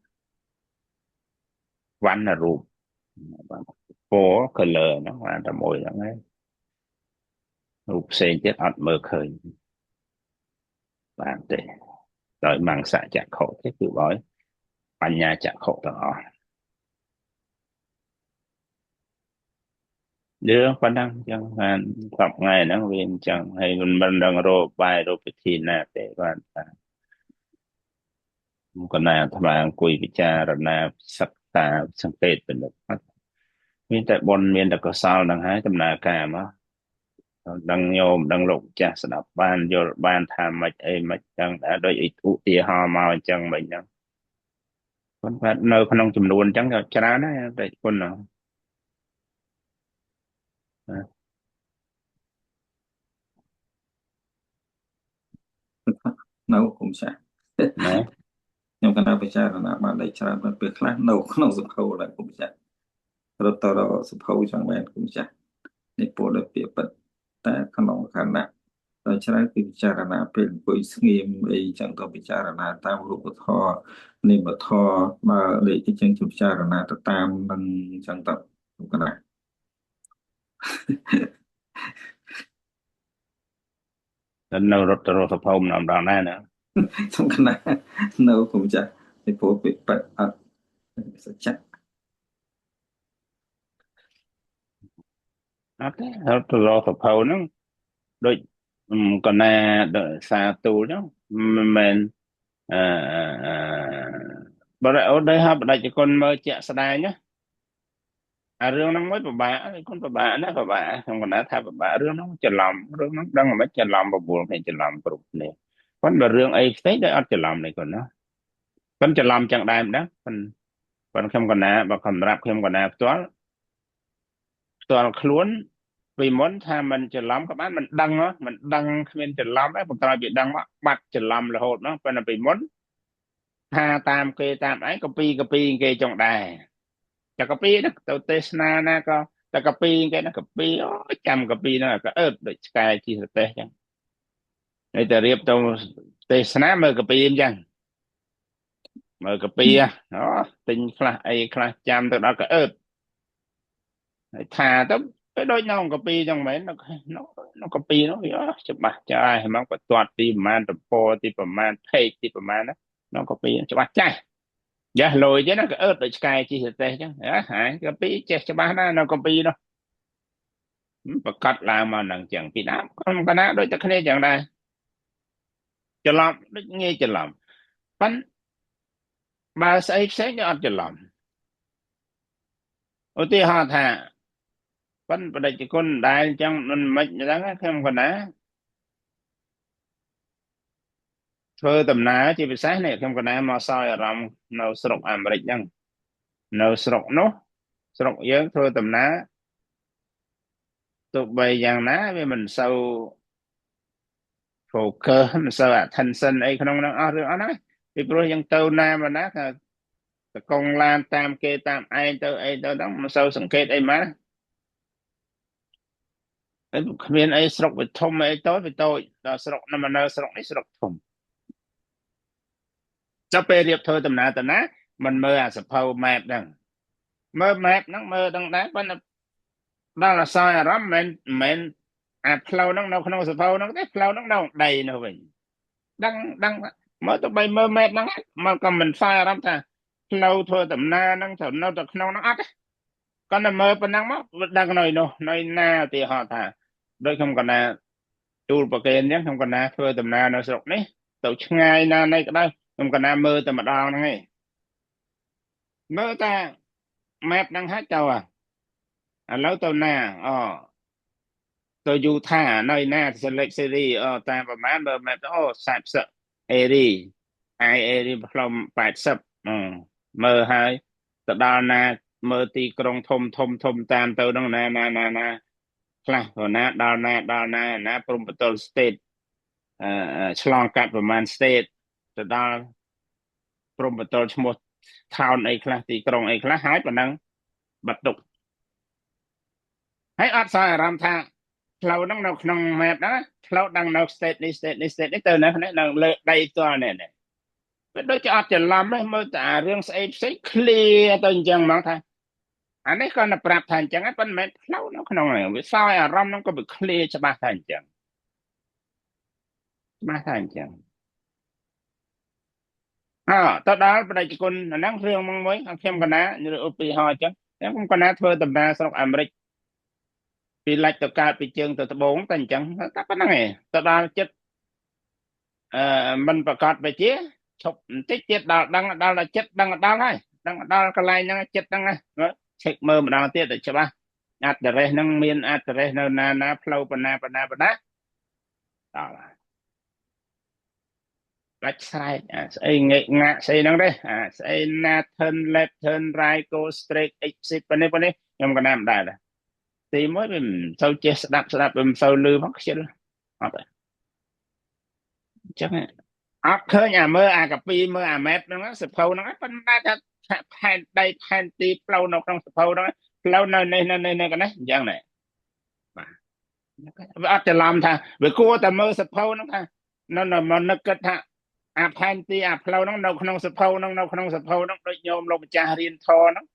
វណ្ណរូប4 color ហ្នឹងបានតែមួយហ្នឹងហើយរូបផ្សេងទៀតអត់មើលឃើញបានទេដោយមង្សចក្ខុទេគឺដោយបញ្ញាចក្ខុទាំងអស់យើងប៉ុណ្ណឹងអញ្ចឹងបានសប្ថ្ងៃហ្នឹងវាអញ្ចឹងហើយមិនដឹងរកបាយរកវិធីណាទេបានថាកណាអាត្មាអង្គុយពិចារណាសិក្សាសង្កេតពិនិត្យមានតែបុណ្យមានតែកុសលហ្នឹងហើយដំណើរការមកដឹងញោមដឹងលោកចាស់ស្ដាប់បានយល់បានថាម៉េចអីម៉េចចឹងដែរដោយឧទាហរណ៍មកអញ្ចឹងមិញហ្នឹងប៉ុន្តែនៅក្នុងចំនួនអញ្ចឹងក៏ច្រើនដែរតែគុណហ្នឹងនៅគុំចាស់ណាខ្ញុំកណាពិចារណាបានតែច្រើនប៉ុន្តែពេលខ្លះនៅក្នុងសភៅដែរគុំចាស់រត់ទៅរកសភៅចឹងមែនគុំចាស់នេះពោលដោយពាក្យពិតតែក្នុងខណៈដល់ច្រើនគឺពិចារណាពេលអង្គុយស្ងៀមអីចឹងក៏ពិចារណាតាមរូបធម៌និមិត្តធម៌បើលេខអីចឹងពិចារណាទៅតាមនឹងចឹងទៅគុំកណាតែនៅរត់ទៅរកសភៅម្ដងដែរណាខ្ញុំកណានៅគុំចាស់នេះពោលពាក្យពិតអត់សច្ចៈអត់ទេរត់ទៅរកសភៅហ្នឹងដូចកណាសាទូលហ្នឹងមិនមែនបើអូនដែរហ่าបដិជគុណមើលជាក់ស្ដែងណាអារឿងហ្នឹងមួយពិបាកគុណពិបាកណាពិបាកខ្ញុំកណាថាពិបាករឿងហ្នឹងច្រឡំរឿងហ្នឹងដឹងមិនច្រឡំបបួលគ្នាច្រឡំគ្រប់គ្នាប៉ុន្តែរឿងអីផ្សេងដែលអត់ច្រឡំនេះគុណណាប៉ុន្តែច្រឡំចឹងដែរមិនដឹងប៉ុន្តែខ្ញុំកណាបើសម្រាប់ខ្ញុំកណាផ្ទាល់ខ្លួនពីមុនថាมันច្រឡំក៏បានมันដឹងគ្មានច្រឡំដែរបើក្រោយពីដឹងមកបាត់ច្រឡំរហូតហ្នឹងប៉ុន្តែពីមុនថាតាមគេតាមឯងកពីគេចង់ដែរតែកពីទៅទេសនាណាក៏តែកពីគេណាកពីអូចាំកពីហ្នឹងក៏អឺតដូចឆ្កែជិះប្រទេសចឹងហើយតែរៀបទៅទេសនាមើលកពីអញ្ចឹងមើលកពីអូទិញខ្លះអីខ្លះចាំទៅដល់ក៏អឺតហើយថាទៅដូចនៅកពីចឹងមែននៅកពីនោះវាច្បាស់ចាស់ហ្មងបន្ទាត់ទីប្រមាណតំពោទីប្រមាណផេកទីប្រមាណណានៅកពីច្បាស់ចាស់យ៉ាលុយចឹងណាក៏អឺតដូចឆ្កែជិះប្រទេសចឹងហើយកពីចេះច្បាស់ណាស់នៅកពីនោះប្រកាសឡើងមកនឹងចឹងពីដើមខ្ញុំកណាដូចតែគ្នាចឹងដែរច្រឡំដូចងាយច្រឡំប៉ិនបើស្អីផ្សេងក៏អត់ច្រឡំឧទាហរណ៍ថាប៉ុន្តែបដិជគុណដែលអញ្ចឹងមិនមិនចឹងខ្ញុំកណាធ្វើដំណើរជាពិសេសនេះខ្ញុំកណាមកសោយអារម្មណ៍នៅស្រុកអាមេរិកហ្នឹងនៅស្រុកនោះស្រុកយើងធ្វើដំណើរទោះបីយ៉ាងណាវាមិនសូវ focus មិនសូវ attention អីក្នុងហ្នឹងអស់រឿងអត់ហ្នឹងពីព្រោះយើងទៅណាមកណាក៏តកងឡានតាមគេតាមឯងទៅអីទៅហ្នឹងមិនសូវសង្កេតអីមកហើយគ្មានអីស្រុកវាធំអីតូចដល់ស្រុកនៅស្រុកនេះស្រុកធំចាប់ពេលរៀបធ្វើដំណើរទៅណាមិនមើលអាសភៅ map ហ្នឹងមើល map ហ្នឹងមើលដឹងដែរប៉ុន្តែដល់អាសោយអារម្មណ៍មិនអាផ្លូវហ្នឹងនៅក្នុងសភៅហ្នឹងទេផ្លូវហ្នឹងនៅដីនោះវិញដឹងមើលទៅបីមើល map ហ្នឹងមកក៏មិនសោយអារម្មណ៍ថាផ្លូវធ្វើដំណើរហ្នឹងត្រូវនៅតែក្នុងហ្នឹងអត់ទេគាត់តែមើលប៉ុណ្ណឹងមកដឹងនៅនោះនៅណាឧទាហរណ៍ថាដូចខ្ញុំកណាទូលប្រកេនអញ្ចឹងខ្ញុំកណាធ្វើដំណើរនៅស្រុកនេះទៅឆ្ងាយណានៃក៏ដោយខ្ញុំកណាមើលតែម្ដងហ្នឹងឯងមើលតែ map ហ្នឹងហើយទៅឥឡូវទៅណា tôi dù thả nơi na select series ta và má mơ mẹ sạp sợ eri ai eri from 80mơ hai tự đo na mơ ti krong thom thom thom tam tâu đông naខ្លះក៏ណាដល់ណាណាព្រំបតល state ឆ្លងកាត់ប្រមាណ state ទៅដល់ព្រំបតលឈ្មោះ town អីខ្លះទីក្រុងអីខ្លះហើយប៉ុណ្ណឹងបាត់ទុកហើយអត់សោះអារម្មណ៍ថាផ្លូវហ្នឹងនៅក្នុង map ហ្នឹងផ្លូវដឹងនៅ state នេះ state នេះ state នេះទៅនៅលើដីផ្ទាល់នេះវាដូចជាអត់ច្រឡំទេមើលតែអារឿងស្អីផ្សេង clear ទៅអញ្ចឹងហ្មងថាអានេះគាត់ទៅប្រាប់ថាអញ្ចឹងប៉ុន្តែមិនមែនផ្លូវនៅក្នុងហ្នឹងវាសោយអារម្មណ៍ហ្នឹងក៏វា clear ច្បាស់ថាអញ្ចឹងច្បាស់ថាអញ្ចឹងទៅដល់បដិជគុណអាហ្នឹងរឿងមួយខ្ញុំកណាឧទាហរណ៍អញ្ចឹងខ្ញុំកណាធ្វើដំណើរស្រុកអាមេរិកពីលិចទៅកើតពីជើងទៅត្បូងតែអញ្ចឹងតែប៉ុណ្្នឹងឯងទៅដល់ចិត្តមិនប្រកាសវិជាឈប់បន្តិចទៀតដល់ដឹងដល់ចិត្តដឹងដល់ហើយដឹងដល់កន្លែងហ្នឹងចិត្តហ្នឹងណាឆែកមើលម្ដងទៀតទៅច្បាស់address ហ្នឹងមាន address នៅណាផ្លូវបណ្ណាដល់ដាច់ស្រែកស្អីងាកងាក់ស្អីហ្នឹងទេស្អីណា turn left turn right go straight exit ប៉ុណ្នេះខ្ញុំក៏ណាមិនដែរទីមួយវាមិនសូវចេះស្ដាប់វាមិនសូវលឺផងខ្ជិលអត់ទេអញ្ចឹងអត់ឃើញមើលកាពីមើលmap ហ្នឹងសភៅហ្នឹងប៉ុន្តែថាផែនដីផែនទីផ្លូវនៅក្នុងសភៅហ្នឹងផ្លូវនៅនេះកនេះអញ្ចឹងដែរបាទវាអត់ច្រឡំថាវាគួរតែមើលសភៅហ្នឹងថានៅមកនឹកគិតថាផែនទីផ្លូវហ្នឹងនៅក្នុងសភៅហ្នឹងដូចញោមលោកម្ចាស់រៀនធរហ្នឹង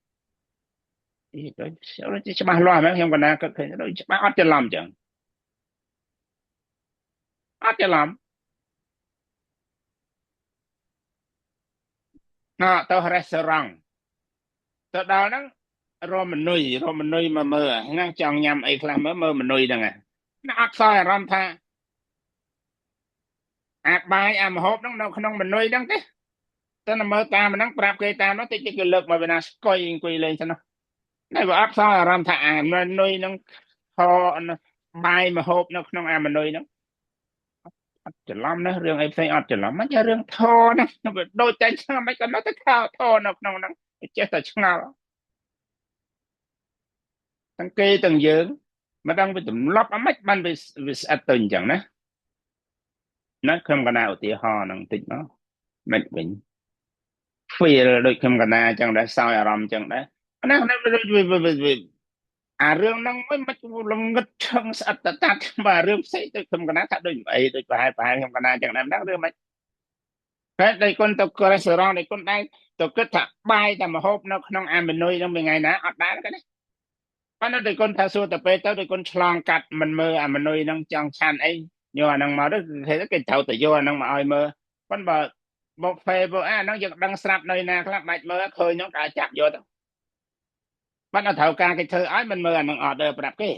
ដូចច្បាស់លាស់មែនខ្ញុំកណាគិតឃើញដូចច្បាស់អត់ច្រឡំអញ្ចឹងអត់ច្រឡំទៅ restaurant ទៅដល់ហ្នឹងរមនុយមកមើលហ្នឹងចង់ញ៉ាំអីខ្លះមើលមនុយហ្នឹងណាអត់សោះអារម្មណ៍ថាបាយម្ហូបហ្នឹងនៅក្នុងមនុយហ្នឹងទេតែមើលតាមហ្នឹងប្រាប់គេតាមនោះតិចគេលើកមកវាណាស្កុយអង្គុយលេងទៅនោះតែវាអត់សោះអារម្មណ៍ថាមនុយហ្នឹងខបាយម្ហូបនៅក្នុងមនុយហ្នឹងអត់ច្រឡំណារឿងអីផ្សេងអត់ច្រឡំមិនចារឿងធរហ្នឹងដូចតែឆ្ងល់មិនក៏នៅតែខោធរនៅក្នុងហ្នឹងចេះតែឆ្ងល់ទាំងគេទាំងយើងមិនដឹងវាទម្លាប់អាម៉េចបានវាស្អិតទៅអញ្ចឹងណាខ្ញុំកណាឧទាហរណ៍ហ្នឹងតិចមកមិនវិញ feel ដូចខ្ញុំកណាអញ្ចឹងដែរសោយអារម្មណ៍អញ្ចឹងដែរណាអារឿងហ្នឹងមិនលងឹតឈឹងស្អិតតាត់បាទរឿងផ្សេងទៅខ្ញុំកណាថាដូចអីដូចប្រហែលខ្ញុំកណាអញ្ចឹងដែរហ្នឹងរឿងមិនតែដៃគុណទៅ restaurant ដៃគុណដែរទៅគិតថាបាយតែម្ហូបនៅក្នុងមេនុយហ្នឹងមួយថ្ងៃណាអត់ដែរទេណាប៉ុន្តែដៃគុណថាសួរទៅពេលទៅដៃគុណឆ្លងកាត់មិនមើលមេនុយហ្នឹងចង់ឆានអីយកអាហ្នឹងមកទៅគេត្រូវតែយកអាហ្នឹងមកឲ្យមើលប៉ុន្តែមកហ្វេហ្នឹងយើងដឹងស្រាប់នៅណាខ្លះបាច់មើលឃើញហ្នឹងក៏ចាប់យកទៅបាត់ដល់ត្រូវការគេធ្វើឲ្យមិនមើលអាហ្នឹងអត់ប្រាប់គេ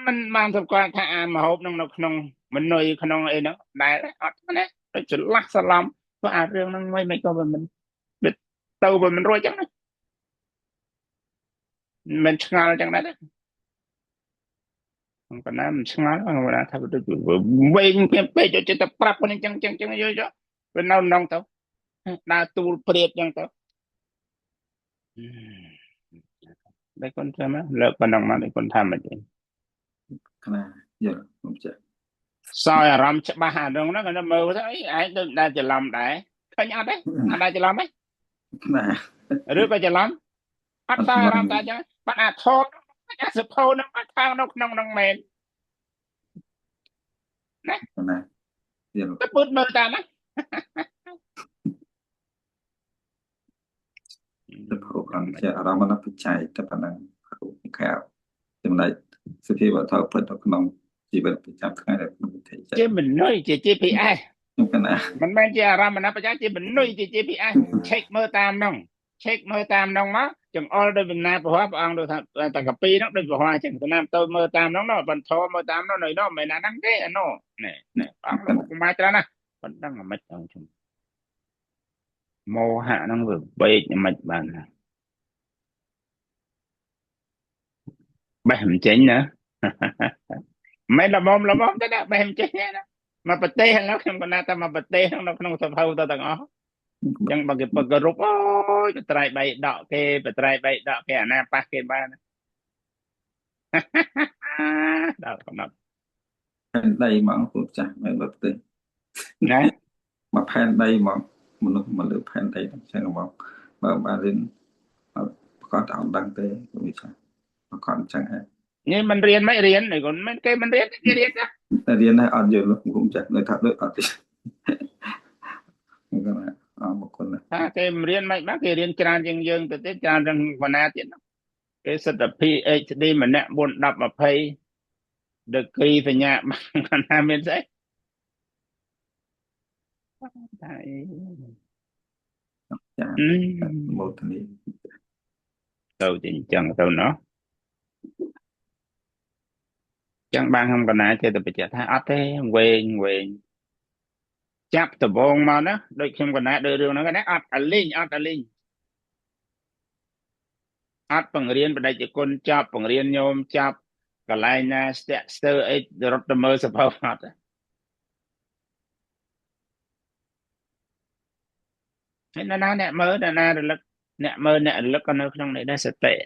មិនបានសម្គាល់ថាម្ហូបហ្នឹងនៅក្នុងមេនុយក្នុងអីហ្នឹងដែរអត់ណាដូចច្រឡះសឡំព្រោះរឿងហ្នឹងមិនក៏មិនទៅមិនរួចអញ្ចឹងមិនឆ្ងល់អញ្ចឹងដែរប៉ុន្តែមិនឆ្ងល់គាត់ថាដូចវិញពេកចិត្តតែប្រាប់គាត់អញ្ចឹងយកវានៅក្នុងទៅដើរទូលព្រាតអញ្ចឹងទៅតែគាត់ថាលើកប៉ុណ្ណឹងមកតែគាត់ថាមិនទេខ្លះយល់ខ្ញុំចេះសោយអារម្មណ៍ច្បាស់អាហ្នឹងគាត់មើលទៅអីឯងដូចតែច្រឡំដែរឃើញអត់ទេអត់ដែរច្រឡំទេខ្លះឬក៏ច្រឡំអត់សោយអារម្មណ៍តែអញ្ចឹងបាត់ថតសភៅហ្នឹងបាត់ខាងនៅក្នុងហ្នឹងមែនណាយល់ទៅពុតមើលតាមណាទៅព្រោះអង្គជាអារម្មណ៍បច្ច័យតែប៉ុណ្ណឹងក្រៅចំណែកសុភាវត្ថុពិតនៅក្នុងជីវិតប្រចាំថ្ងៃដែលក្នុងវិធីជាមនុស្សជា GPS ខ្ញុំកណាមិនមែនជាអារម្មណ៍បច្ច័យជាមនុស្សជា GPS ឆែកមើលតាមហ្នឹងមកចង្អុលដោយវិញ្ញាណព្រះអង្គដូចថាតែកាពីហ្នឹងដូចព្រះអញ្ចឹងតាមទៅមើលតាមហ្នឹងបន្ថមើលតាមហ្នឹងនៅនោះមិនណាហ្នឹងទេណនេះអង្គលោកកុមារច្រើនណាប៉ុណ្ណឹងមិនអញ្ចឹងមោហៈហ្នឹងវាវេកមិនបានបេះមិនចេញណា Mấy là mồm tới đó bèm chết đó mà bật tê nó không còn ta mà bật tê nó không sập hâu ta tầng ó chẳng bằng cái rụp ôi bật trai bay đọ kê bật trai bay đọ kê na pa kê ba đó không đâu ផែនដីហ្មងពួកចាស់មិនបត់ទេ nè មកផែនដីហ្មងមនុស្សមកលើផែនដីហ្នឹងចឹងហ្មងបើបានរៀនប្រកបអត់ដឹងទេវាចាស់ប្រកបអញ្ចឹងហើយ nhưng mình riêng mấy riêng này còn mấy cái mình riêng cái riêng đó តែរៀនហើយអត់យល់ខ្ញុំចាស់នៅថាដូចអត់ទេហ្នឹងណាអរគុណណា cái mình riêng mấy bác cái riêng tràn dân dân từ tới tràn dân quan na tiền cái sự tập PhD mà nè buồn đọc mà pay được kỳ về nhà bằng quan na mình sẽ Đấy. ចាស់ Ừ. មកធានា Tao chỉ chẳng tao nó chẳng ban không còn ai chơi tao bị chết thay ắt thế quên chắp tao bông mà nó đôi khi không còn ai đưa đường nó cái nét ắt à linh ắt bằng riêng bên đây chỉ con chắp bằng riêng nhôm chắp cái này nè step ấy rồi tao mơ sập hậu ắt thế nó nè mơ nè rồi nè mơ nè lực con nó trong này nó sẽ tệ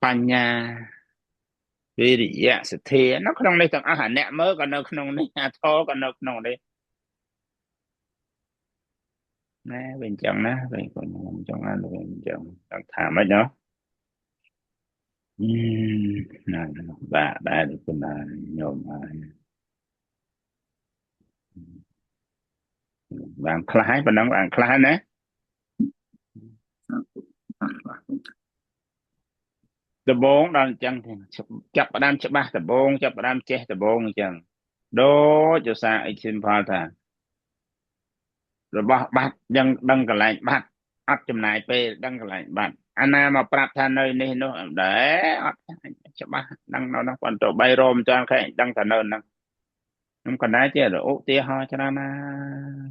Panya vì dạ sẽ thế nó không đây thằng à nè mơ còn nó không đây thô còn nó không đây nè bên trong nè bên trong ăn bên trong đang thả mấy đó này bà đã được con là nhôm bạn khai bên đó bạn khai nè tờ bốn đang chân thì chập đam chập ba tờ bốn chập đam che tờ bốn chân đố cho xa ấy xin pha thà rồi bắt dân đăng cái lạnh bắt ắt chùm này pe đăng cái lạnh bắt anh em mà prap tha nơi này nó để chập ba đăng nó quan trọng bay rôm cho cái đăng thà nơi nó không còn đá chứ rồi út tia ho cho nó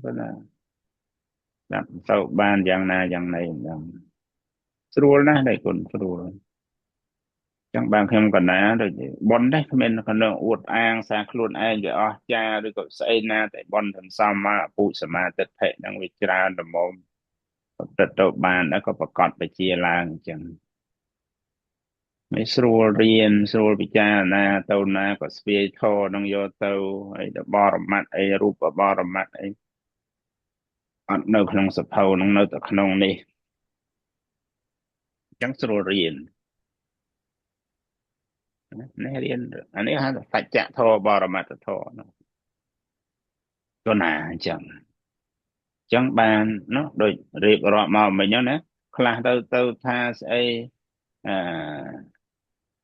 cái là làm sau ban dạng này dạng sưu nó đây còn sưu chẳng bằng không còn đá rồi bón đấy mình còn được uất an sang luôn ai vậy cha rồi có xây na tại bón thành sao mà phụ sa ma tết thể đang bị tra đầm mồm tết đầu bàn đã cóประกอบไปchia làng chẳng mấy sưu riêng sưu bị cha na tàu na có spie thô đang vô tàu ấy đã bỏ mặt ấy rụp bỏ mặt ấy ăn nơi không sập hầu đang nơi tập không đi chẳng sưu riêng này riêng anh ấy hay phải chạ thô bỏ mặt thôตัวหนาchẳng bàn nó đôi riệp rõ màu mình nhớ nè là tao tha sẽ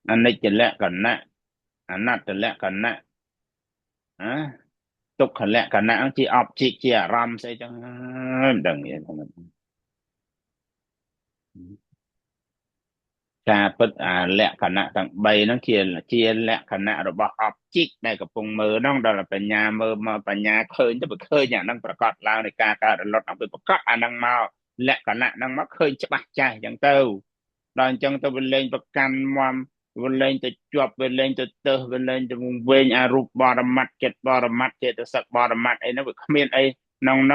anh ấy chỉ lẹ cần nè anh nát chỉ lẹ cần nè tục cần lẹ cần nè chỉ ọc chỉ ram sẽ chẳng đừng vậy thôi cha bứt lẹ cần nè thằng bay nó chia lẹ cần nè rồi bỏ ọc chỉ này cái vùng mờ nó đó là bên nhà mờ mà bên nhà khơi nó bị khơi nhà nóประกอบlao này ca rồi lót nó bịประกอบanh đang mau lẹ cần nè đang mắc khơi chắc bạch trai chẳng tao đòn chân tao bên lênประกันมbên lên từ chụp bên lên từ từ bên lên từ vùng bên rụp bò đầm mặt kết bò đầm mặt kết từ sặc bò đầm mặt ấy nó bị miên ấy nong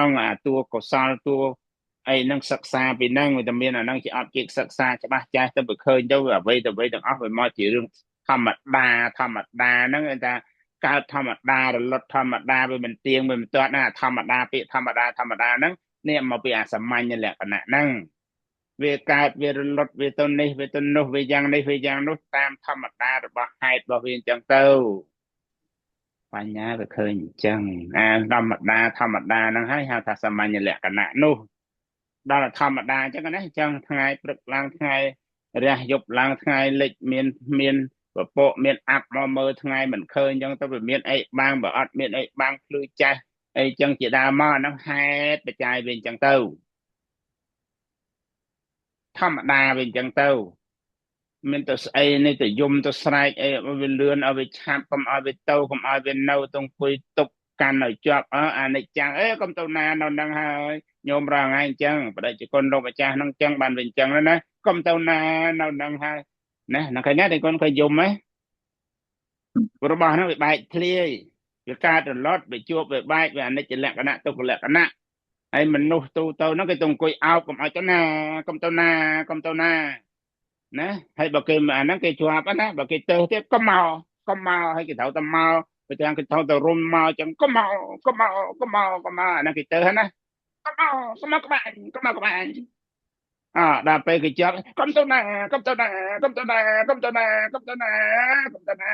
tua cổ sao tua ấy năng sặc xa bị năng người ta miên năng chỉ áp chiếc sặc xa cho ba trai tao bị khơi đâu ở đây từ đây đừng áp về mọi chuyện thầm mặt đa nó người ta cao thầm mặt đa rồi lót thầm mặt đa bên tiền bên toán thầm mặt đa bị thầm mặt đa nó nè mà bị sầm mạnh như lẹ cái năng về cài về lót về tôn này về tôn nô về giang nô tam thầm mặt đa rồi bạc hai bảo viên chẳng tâu phải nhá về khơi chẳng thầm mặt đa nó hay ha ta sầm mạnh như lẹ cái nô đó là thầm mặt đa chắc cái này chẳng ngày bực lang ngày ra dục lang ngày lịch miền và bộ miền áp mà mơ ngày mình khơi chẳng tao về miền ấy bang bảo miền ấy bang lưu cha ấy chẳng chỉ đa mà nó hai để trai về chẳng tâu thầm đa về chẳng tâu mình tao ấy này tao dùng tao sai ấy ở bên lươn ở bên chạm không ở bên tâu không ở bên nâu tông phui tục can ở chọp anh này chẳng ấy không tao na nó đang hơi nhôm ra ngay chẳng và đây chỉ con đâu mà cha năng chẳng bàn về chẳng đó nè không tao na nó đang hơi nè nó cái nhát thì con phải dùng ấy របស់ហ្នឹងវាបែកធ្លាយវាកើតរលត់វាជួបវាបែកវាអនិច្ចលក្ខណៈទុក្ខលក្ខណៈហើយមនុស្សទូទៅហ្នឹងគេទៅអង្គុយអោបកុំឲ្យទៅណាកុំទៅណាកុំទៅណាណាហើយបើគេអាហ្នឹងគេជាប់ណាបើគេទៅទៀតកុំមកហើយគេត្រូវតែមកបើទាំងគេត្រូវតែរុំមកចឹងកុំមកកុំមកកុំមកកុំមកអាហ្នឹងគេទៅហ្នឹងណាកុំមកក្បាច់កុំមកក្បាច់ដល់ពេលគេចាប់កុំទៅណាកុំទៅណាកុំទៅណាកុំទៅណាកុំទៅណាកុំទៅណា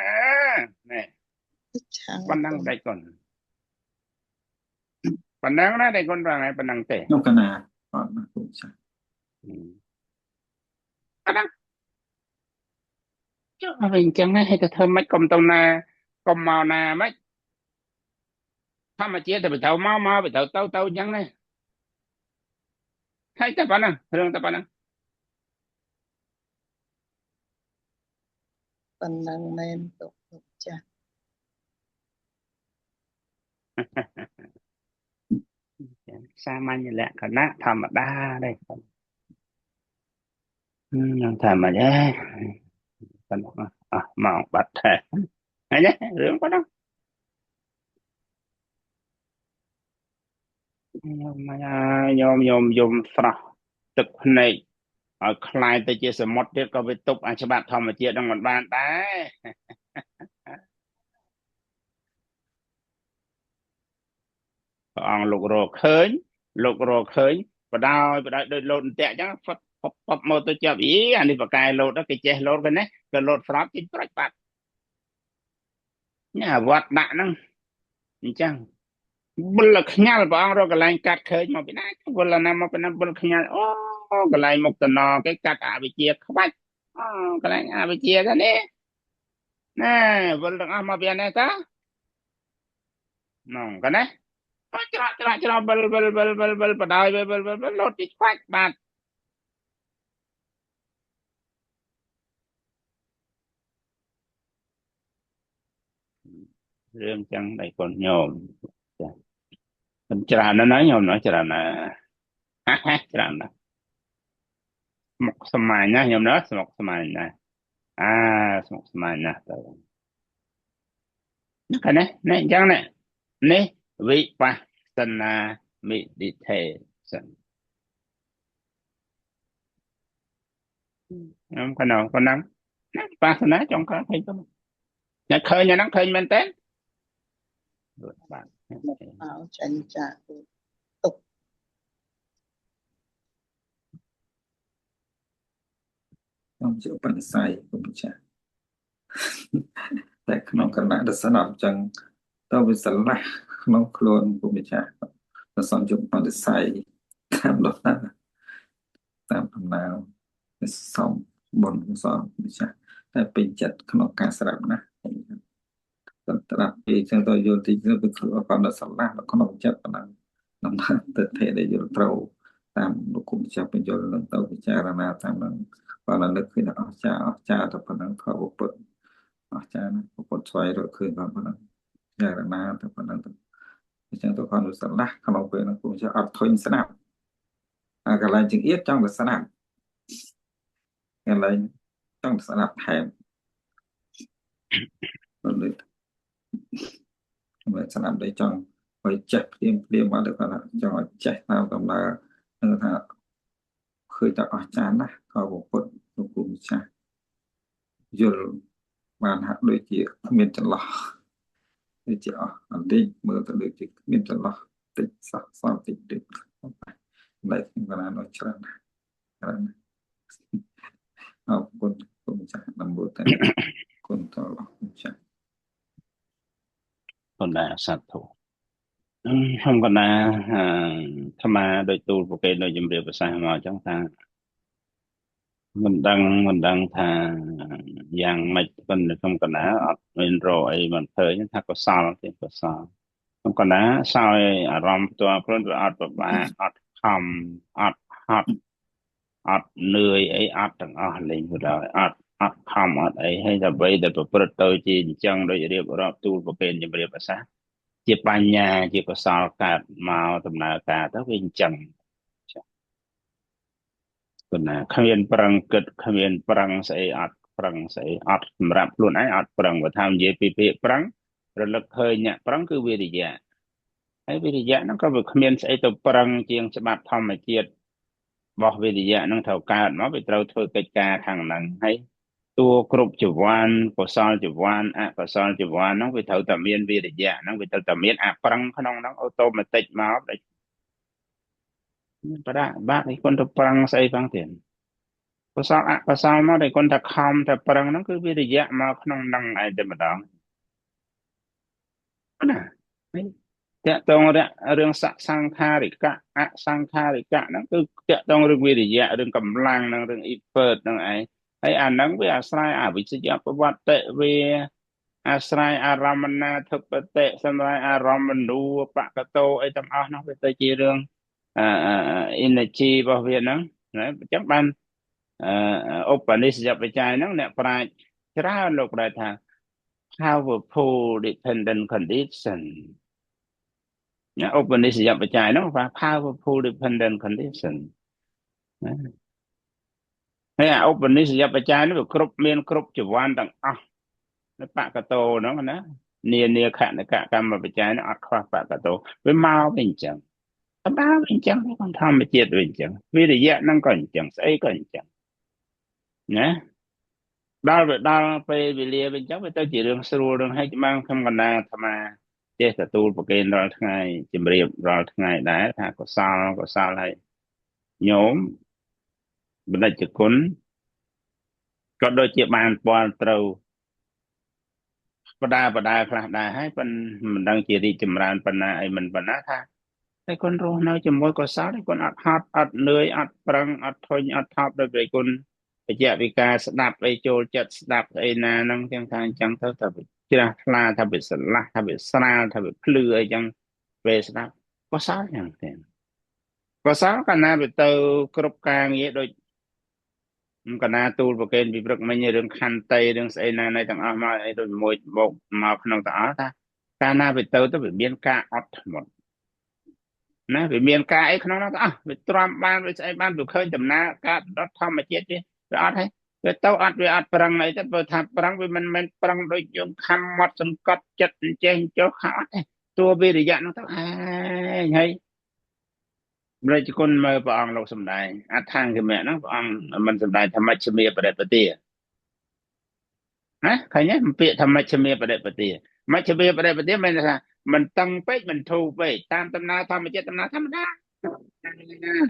ណែប៉ុណ្ណឹងដៃកូនប៉ុណ្ណឹងណាដៃកូនrằngប៉ុណ្ណឹងទេ នោះកណាអត់ណាគូចា ប៉ុណ្ណឹងចុះវិញចឹងណាឲ្យទៅធ្វើម៉េចកុំទៅណាកុំមកណាម៉េចធម្មជាតិទៅទៅមកទៅចឹងណាហើយតែប៉ុណ្ណឹងរឿងតែប៉ុណ្ណឹង ប៉ុណ្ណឹងមែនលោកចាស់ សាមញ្ញលក្ខណៈធម្មតាដែរខ្ញុំថាមិនដែរប៉ុណ្ណឹងមកបាត់តែហើយណារឿងប៉ុណ្ណឹងខ្ញុំស្រស់ទឹកភ្នែកឲ្យคล้ายទៅជាសមុទ្រទៀតក៏វាទប់អាច្បាប់ធម្មជាតិនឹងមិនបានដែរព្រះអង្គលោករកឃើញបដោយដូចលោតអន្ទាក់អញ្ចឹងផុតមកទៅចាប់អានេះបកែលោតគេចេះលោតគេណាក៏លោតស្រាប់ជិះប្រាច់បាត់ញ៉ាវត្តដាក់ហ្នឹងអញ្ចឹងបុលខ្ញាល់ព្រះអង្គរកកន្លែងកាត់ឃើញមកពីណាបុលណាមកពីណាបុលខ្ញាល់អូកន្លែងមុខតំណគេកាត់អវិជ្ជាក្បាច់កន្លែងអវិជ្ជាទៅនេះណាបុលទាំងអស់មកពីណាតាណងកណាច្រកបលបដោយបលលោតជិះខ្វាច់បាត់រឿងចឹងដៃកូនញោមចាមិនច្រើនណាស់ញោមnóiច្រើនណាច្រើនណាស់ស្មុគស្មាញណាស់ញោមណាស្មុគស្មាញណាស់ស្មុគស្មាញណាស់ទៅនេះអញ្ចឹងនេះវិបស្សនា meditation ខ្ញុំកណ្ដោប៉ុណ្ណឹងណាវិបស្សនាចង់ឃើញទៅអ្នកឃើញអាហ្នឹងឃើញមែនទេបាទ មកចាញ់ចាក់ ខ្ញុំជាបនិស័យគុំចាតែក្នុងគណៈដស្នាប់ចឹងទៅវាស្រឡះក្នុងខ្លួនគុំចាប្រសងជុំបនិស័យតាមដល់តាមដំណើរវាសំបុណ្យសំគុំចាតែពេញចិត្តក្នុងការស្រាប់ណាត្រាប់ពីចឹងទៅយល់ទីទៅវាខ្លួនគាត់ដល់ស្រឡះក្នុងចិត្តប៉ុណ្ណឹងដំណើរទៅទេដែលយល់ត្រូវតាមលោកគុំចាបញ្យល់នឹងទៅពិចារណាតាមនឹងបើនៅឃើញអស្ចារ្យទៅប៉ុណ្ណឹងខពុទ្ធអស្ចារ្យណាពុទ្ធស្វ័យរកឃើញប៉ុណ្ណឹងចារណាទៅប៉ុណ្ណឹងទៅអញ្ចឹងទៅគាត់ស្រឡះក្នុងពេលហ្នឹងគុំចាអត់ធុញស្ដាប់កន្លែងចង្អៀតចង់ទៅស្ដាប់កន្លែងចង់ស្ដាប់ថែមមិនស្ដាប់តែចង់ឲ្យចេះព្រាមមកទៅគាត់ចង់ឲ្យចេះតាមដំណើរនឹងថាឃើញតែអស្ចារ្យណាស់ក៏ពុទ្ធលោកគុំចាយល់បានហាក់ដូចជាគ្មានចន្លោះដូចជាអត់តិចមើលទៅដូចជាគ្មានចន្លោះតិចសោះតិចតិចតែខ្ញុំបានnóiច្រើនណាស់អរគុណគុំចាដំបូងតែគុណតរគុំចាប៉ុន្តែសត្វធូខ្ញុំក៏ណាអាត្មាដោយទូលប្រកេតដោយជំរាបប្រសាសន៍មកអញ្ចឹងថាមិនដឹងថាយ៉ាងម៉េចប៉ុន្តែខ្ញុំក៏ណាអត់មានរកអីមិនឃើញថាកុសលទេកុសលខ្ញុំក៏ណាសោយអារម្មណ៍ផ្ទាល់ខ្លួនវាអត់ប្របាអត់ខំអត់ហត់អត់នឿយអីអត់ទាំងអស់លេងទៅដល់អត់ខំអត់អីហើយដើម្បីតែប្រព្រឹត្តទៅជាអញ្ចឹងដោយរៀបរាប់ទូលប្រកេតជំរាបប្រសាសន៍ជាបញ្ញាជាកុសលកើតមកដំណើរការទៅវាអញ្ចឹងប៉ុន្តែគ្មានប្រឹងគិតគ្មានប្រឹងស្អីអត់ ប្រឹងស្អីអត់សម្រាប់ខ្លួនឯងអត់ប្រឹងបើថានិយាយពីពាក្យប្រឹងរលឹកឃើញអ្នកប្រឹងគឺវិរិយៈហើយវិរិយៈហ្នឹងក៏វាគ្មានស្អីទៅប្រឹងជាងច្បាប់ធម្មជាតិរបស់វិរិយៈហ្នឹងត្រូវកើតមកវាត្រូវធ្វើកិច្ចការខាងហ្នឹងហើយតួគ្រប់ចង្វាន់កុសលចង្វាន់អកុសលចង្វាន់ហ្នឹងវាត្រូវតែមានវិរិយៈហ្នឹងវាត្រូវតែមានអាប្រឹងក្នុងហ្នឹងអូតូម៉ាទិកមកដូចបដាបាក់ឯគុណទៅប្រឹងស្អីផងទៀតកុសលអកុសលមកតែគុណតែខំតែប្រឹងហ្នឹងគឺវិរិយៈមកក្នុងហ្នឹងឯងតែម្ដងណាហើយតកតងរឿងសង្ខារិកៈអសង្ខារិកៈហ្នឹងគឺតកតងរឿងវិរិយៈរឿងកម្លាំងហ្នឹងរឿងអ៊ីពើតហ្នឹងឯងហើយអាហ្នឹងវាអាស្រ័យអវិជ្ជប្រវត្តិវាអាស្រ័យអារម្មណាធិបតិសម្រាប់អារម្មណូបកតោអីទាំងអស់ហ្នឹងវាទៅជារឿងenergy របស់វាហ្នឹងណាអញ្ចឹងបានឧបនិស្សយបច្ច័យហ្នឹងអ្នកប្រាជ្ញច្រើនលោកប្រែថា powerful dependent condition ណាឧបនិស្សយបច្ច័យហ្នឹងថា powerful dependent condition ណាហើយឧបនិស្សយបច្ច័យហ្នឹងវាគ្រប់មានគ្រប់ចង្វាន់ទាំងអស់នៅបកតោហ្នឹងណានាខណកកម្មបច្ច័យហ្នឹងអត់ខ្វះបកតោវាមកវិញអញ្ចឹងធម្មតាវាអញ្ចឹងធម្មជាតិវាអញ្ចឹងវិរិយៈហ្នឹងក៏អញ្ចឹងស្អីក៏អញ្ចឹងណាដល់ពេលវេលាវិញអញ្ចឹងវាទៅជារឿងស្រួលរឿងហើយច្បាំងខ្ញុំកណ្ដាអាត្មាចេះទទួលប្រគេនរាល់ថ្ងៃជំរាបរាល់ថ្ងៃដែរថាកុសលហើយញោមបណ្ឌិតគុណក៏ដូចជាបានពាល់ត្រូវបដាខ្លះដែរហើយប៉ុន្តែមិនដឹងជារីកចម្រើនប៉ុណ្ណាអីមិនប៉ុណ្ណាថាតែគុណរស់នៅជាមួយកុសលតែគុណអត់ហត់អត់នឿយអត់ប្រឹងអត់ធុញអត់ថប់ដោយព្រះគុណបច្ចៈវិការស្ដាប់អីចូលចិត្តស្ដាប់អីណាហ្នឹងចឹងថាអញ្ចឹងទៅថាជ្រះថ្លាថាវាស្រឡះថាវាស្រាលថាវាភ្លឺអីចឹងពេលស្ដាប់កុសលយ៉ាងទេកុសលកាលណាវាទៅគ្រប់ការងារដូចកណាទូលប្រកេនពីព្រឹកមិញរឿងខន្តីរឿងស្អីណាណៃទាំងអស់មកអីដូចមួយបោកមកក្នុងទាំងអស់ថាកាលណាវាទៅវាមានការអត់ធ្មត់ណាវាមានការអីក្នុងនោះទាំងអស់វាទ្រាំបានវាស្អីបានវាឃើញដំណើរការដុតធម្មជាតិទេវាអត់ហើយវាទៅអត់វាអត់ប្រឹងអីទៅបើថាប្រឹងវាមិនមែនប្រឹងដូចយើងខំមាត់សង្កត់ចិត្តចេះចុះខំអត់ទេតួវិរិយៈនោះទៅឯងហើយម្លេចគុណមើលព្រះអង្គលោកសំដែងអដ្ឋង្គមៈហ្នឹងព្រះអង្គមិនសំដែងធម្មជ្ឈមាបរិបទាណាឃើញទេពាក្យធម្មជ្ឈមាបរិបទាមជ្ឈមាបរិបទាមានន័យថាមិនតឹងពេកមិនធូរពេកតាមដំណើរធម្មជាតិដំណើរធម្មតា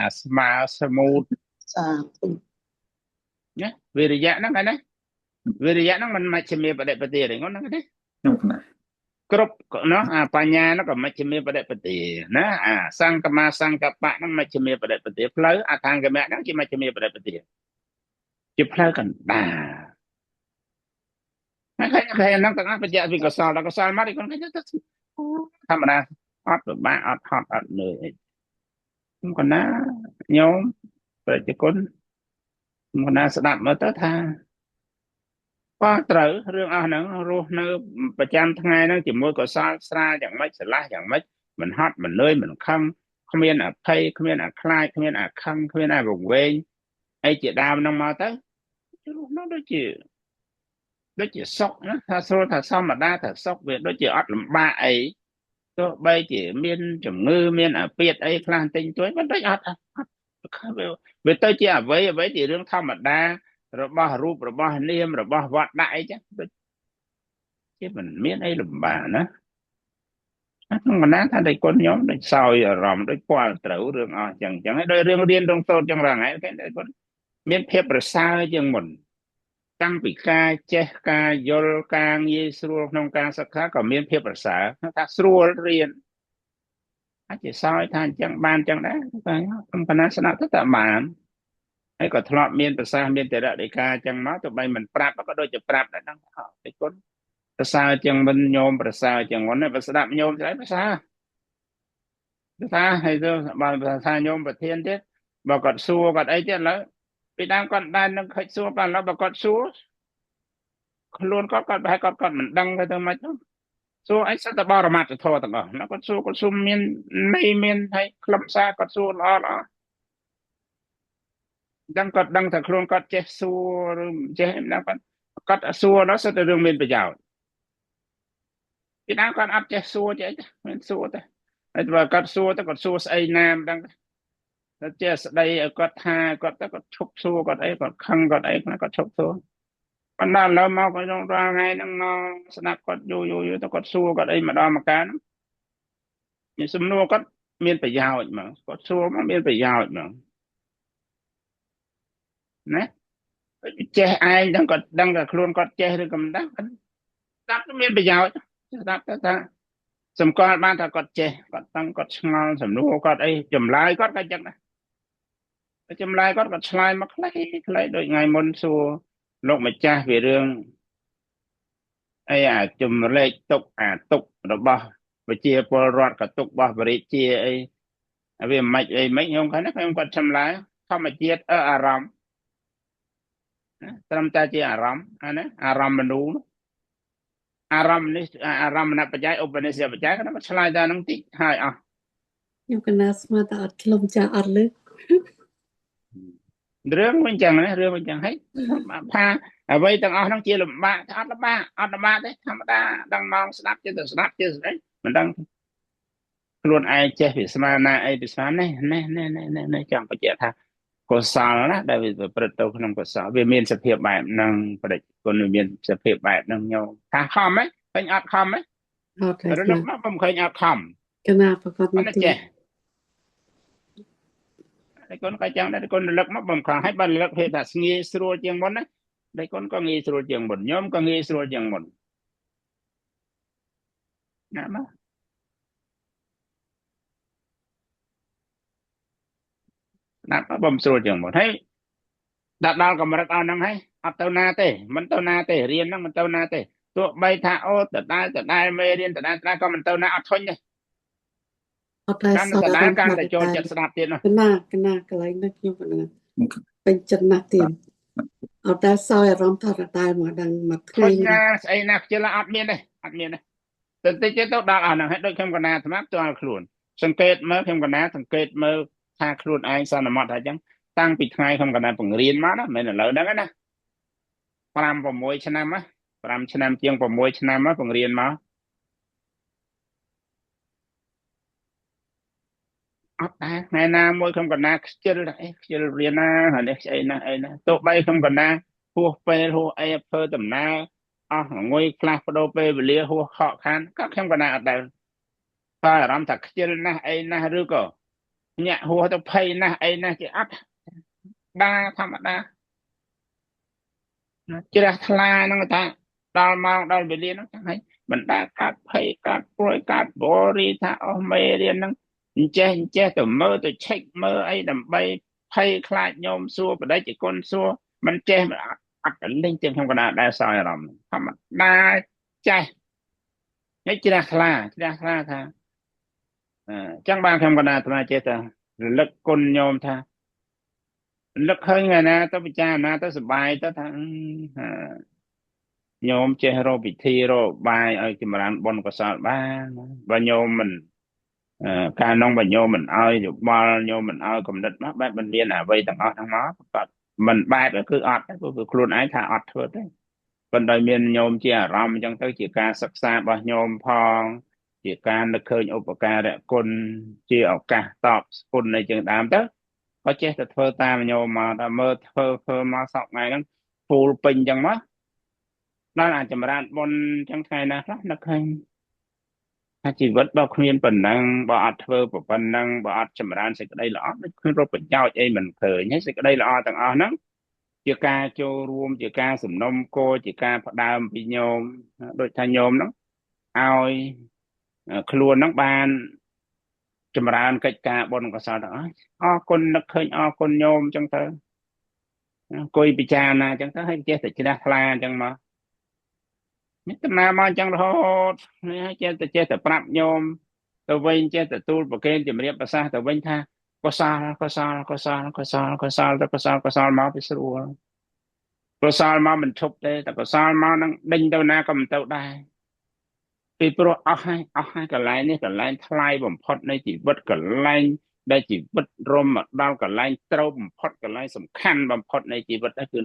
អាស្មើស្មូត សាធុ ណាវិរិយៈហ្នឹងណាវិរិយៈហ្នឹងមិនមជ្ឈមាបរិបទាទេហ្នឹងទេ ខ្ញុំគណៈ គ្រប់នោះអាបញ្ញានោះក៏មជ្ឈមាបរិបទាណាអាសង្កមាសង្កបៈហ្នឹងមជ្ឈមាបរិបទាផ្លូវអថង្គមៈហ្នឹងជាមជ្ឈមាបរិបទាជាផ្លូវកណ្ដាលហើយហ្នឹងទាំងអស់បច្ចៈវិកុសលដល់កុសលមកគាត់គេទៅធម្មតាអត់ពិបាកអត់ហត់អត់នឿយអីខ្ញុំកណាញោមប្រជាគុណខ្ញុំកណាស្ដាប់មើលទៅថាក៏ត្រូវរឿងអស់ហ្នឹងរស់នៅប្រចាំថ្ងៃហ្នឹងជាមួយកុសលស្រាលយ៉ាងម៉េចស្រឡះយ៉ាងម៉េចមិនហត់មិននឿយមិនខឹងគ្មានអភ័យគ្មានអាខ្លាចគ្មានអាខឹងគ្មានអាវង្វេងអីជាដើមហ្នឹងមកទៅរស់នៅដូចជាសុខណាថាស្រួលថាធម្មតាថាសុខវាដូចជាអត់លំបាកអីទោះបីជាមានជំងឺមានអាពាធអីខ្លះទិញទួយមិនដូចអត់វាទៅជាអ្វីជារឿងធម្មតារបស់រូបរបស់នាមរបស់វត្តដាក់អីចឹងដូចជាមិនមានអីលំបាកណាក្នុងកណ្ដាលថាតែគុណខ្ញុំដូចសោយអារម្មណ៍ដូចពាល់ត្រូវរឿងអស់ចឹងហើយដោយរឿងរៀនរឿងសូត្រចឹងរងហើយគេគុណមានភាពប្រសើរជាងមុនតាំងពីការចេះការយល់ការងាយស្រួលក្នុងការសិក្សាក៏មានភាពប្រសើរថាស្រួលរៀនអាចជាសោយថាអញ្ចឹងបានអញ្ចឹងដែរខ្ញុំកណ្ដាលស្ដាប់ទៅតែបានហើយក៏ធ្លាប់មានប្រសាសន៍មានតរដីកាអញ្ចឹងមកទៅបីមិនប្រាប់ក៏ដូចជាប្រាប់ដែរហ្នឹងតែគុណប្រសើរជាងមិនញោមប្រសើរជាងមុនបើស្ដាប់ញោមស្អីប្រសើរថាហើយទៅបើប្រសើរញោមប្រធានទៀតបើគាត់សួរគាត់អីទៀតឥឡូវពីដើមគាត់ដែរនឹងខិតសួរបានឥឡូវបើគាត់សួរខ្លួនគាត់ប្រហែលគាត់មិនដឹងទៅមិនទៅសួរអីសិតតែបរមត្ថធម៌ទាំងអស់ណាគាត់សួរមានន័យមានហើយខ្លឹមសារគាត់សួរល្អដឹងគាត់ដឹងថាខ្លួនគាត់ចេះសួរឬចេះដឹងគាត់ គាត់សួរនោះសិតតែរឿងមានប្រយោជន៍ពីដើមគាត់អត់ចេះសួរចេះមិនសួរទេហើយបើគាត់សួរទៅគាត់សួរស្អីណាមិនដឹងទៅចេះស្ដីឲ្យគាត់ថាគាត់ទៅគាត់ឈប់សួរគាត់អីគាត់ខឹងគាត់អីគាត់ឈប់សួរប៉ុន្តែឥឡូវមកគាត់រាល់ថ្ងៃហ្នឹងមកស្ដាប់គាត់យូរទៅគាត់សួរគាត់អីម្ដងម្កាលហ្នឹងមានសំណួរគាត់មានប្រយោជន៍មកគាត់សួរមកមានប្រយោជន៍មកណាចេះឯងដឹងគាត់ដឹងតែខ្លួនគាត់ចេះឬក៏មិនដឹងគាត់ស្ដាប់ទៅមានប្រយោជន៍ស្ដាប់ទៅថាសម្គាល់បានថាគាត់ចេះគាត់ដឹងគាត់ឆ្ងល់សំណួរគាត់អីចម្លើយគាត់ក៏ចឹងដែរចម្លើយគាត់ឆ្លើយមកខ្លីដូចថ្ងៃមុនសួរលោកម្ចាស់ពីរឿងអីអាចម្លែកទុកអាទុករបស់ប្រជាពលរដ្ឋក៏ទុករបស់បរិជាអីវាមិនអីមិនខ្ញុំគាត់ឆ្លើយធម្មជាតិអារម្មណ៍ត្រឹមតែជាអារម្មណ៍អាណាអារម្មណ៍មនុស្សអារម្មណ៍នេះអារម្មណ៍បច្ច័យឧបនិស្សយបច្ច័យគាត់ឆ្លើយតែនឹងតិចហើយអស់ខ្ញុំកណាស្មាតតែអត់ខ្លុំចាស់អត់លើករឿងមិនចឹងណារឿងមិនចឹងហីថាអ្វីទាំងអស់ហ្នឹងជាលំបាកអត់លំបាកទេធម្មតាដឹងមកស្ដាប់ចេះតែស្ដាប់ចេះស្ដីមិនដឹងខ្លួនឯងចេះវាស្មានណាអីវាស្មាននេះចង់បញ្ជាក់ថាកុសលណាដែលវាប្រព្រឹត្តទៅក្នុងកុសលវាមានសភាពបែបហ្នឹងបដិគុណវាមានសភាពបែបហ្នឹងញោមថាខំហ៎ឃើញអត់ខំហ៎អត់ទេរលឹកមកមិនឃើញអត់ខំកណាប្រកបមកចេះតែគុណក៏ចឹងដែរគុណរលឹកមកបំខំឲ្យបានរលឹកហេតុថាស្ងាយស្រួលជាងមុនណាតែគុណក៏ងាយស្រួលជាងមុនញោមក៏ងាយស្រួលជាងមុនណាមកណាបំស្រួលជាងមុនហើយដល់កម្រិតអស់ហ្នឹងហើយអត់ទៅណាទេមិនទៅណាទេរៀនហ្នឹងមិនទៅណាទេទោះបីថាអូតដែលមេរៀនតដែលក៏មិនទៅណាអត់ធុញទេអត់តែសតតែកាន់តែចូលចិត្តស្ដាប់ទៀតនោះកណាកន្លែងនេះខ្ញុំកណាពេញចិត្តណាស់ទៀតអត់តែសោយអារម្មណ៍ថាតែមកដឹងមកថ្ងៃណាស្អីណាខ្ជិលអត់មានទេទៅតិចទៅដល់អស់ហ្នឹងហើយដូចខ្ញុំកណាស្មាប់ទៅឲ្យខ្លួនសង្កេតមើលខ្ញុំកណាសង្កេតមើលថាខ្លួនឯងសន្មតថាអញ្ចឹងតាំងពីថ្ងៃខ្ញុំកណាបង្រៀនមកណាមិនឥឡូវហ្នឹងណា5-6 ឆ្នាំណា5ឆ្នាំជាង6ឆ្នាំមកបង្រៀនមកអត់ដែរថ្ងៃណាមួយខ្ញុំកណាខ្ជិលរៀនណាហើយនេះស្អីណាទោះបីខ្ញុំកណាហួសពេលហួសអីធ្វើដំណើរអស់ងុយខ្លះបដូរពេលវេលាហួសខកខានក៏ខ្ញុំកណាអត់ដែរតែអារម្មណ៍ថាខ្ជិលណាស់អីណាស់ឬក៏ញាក់ហួសទៅភ័យណាស់អីណាស់ជាអត់ដែរធម្មតាជ្រះថ្លាហ្នឹងថាដល់ម៉ោងដល់វេលាហ្នឹងចឹងហើយមិនដែលកាត់ភ័យកាត់ព្រួយកាត់បរិថាអស់មេរៀនហ្នឹងអញ្ចេះទៅមើលទៅឆែកមើលអីដើម្បីភ័យខ្លាចញោមសួរបដិជគុណសួរមិនចេះអត់លេងទាំងខ្ញុំក៏ដែរសោយអារម្មណ៍ធម្មតាចេះនេះជ្រះថ្លាថាចឹងបានខ្ញុំក៏ដែរអាចេះតែរលឹកគុណញោមថាលឹកឃើញថ្ងៃណាទៅពិចារណាទៅសប្បាយទៅថាញោមចេះរកពិធីរកបាយឲ្យចម្រើនបុណ្យកុសលបានបើញោមមិនកាលនោះបើញោមមិនឲ្យយោបល់ញោមមិនឲ្យគំនិតមកបែបមិនមានអ្វីទាំងអស់ហ្នឹងមកគាត់មិនបែបគឺអត់ទេព្រោះខ្លួនឯងថាអត់ធ្វើទេប៉ុន្តែមានញោមជាអារម្មណ៍អញ្ចឹងទៅជាការសិក្សារបស់ញោមផងជាការនឹកឃើញឧបការៈគុណជាឱកាសតបស្ពុនអីចឹងដើមទៅក៏ចេះតែធ្វើតាមញោមមកតែមើលធ្វើមកសប្តាហ៍ថ្ងៃហ្នឹងពូលពេញអញ្ចឹងមកដល់អាចចម្រើនបុណ្យអញ្ចឹងថ្ងៃណាខ្លះនឹកឃើញថាជីវិតបើគ្មានប៉ុណ្ណឹងបើអត់ធ្វើប៉ុណ្ណឹងបើអត់ចម្រើនសេចក្តីល្អដូចគ្មានរកប្រយោជន៍អីមិនឃើញហើយសេចក្តីល្អទាំងអស់ហ្នឹងជាការចូលរួមជាការសំណុំគោជាការផ្ដើមពីញោមដូចថាញោមហ្នឹងឲ្យខ្លួនហ្នឹងបានចម្រើនកិច្ចការបុណ្យកុសលទាំងអស់អរគុណនឹកឃើញអរគុណញោមអញ្ចឹងទៅអង្គុយពិចារណាអញ្ចឹងទៅឲ្យចេះតែជ្រះថ្លាអញ្ចឹងមកនេះដំណើរមកអញ្ចឹងរហូតនេះចេះតែប្រាប់ញោមទៅវិញចេះតែទូលប្រកេនជំរាបប្រសាសន៍ទៅវិញថាកុសលមកពីស្រួលកុសលមកមិនឈប់ទេតែកុសលមកនឹងដេញទៅណាក៏មិនទៅដែរពីព្រោះអស់ហើយកន្លែងនេះកន្លែងថ្លៃបំផុតនៃជីវិតកន្លែងដែលជីវិតរមមកដល់កន្លែងត្រូវបំផុតកន្លែងសំខាន់បំផុតនៃជីវិតហ្នឹងគឺ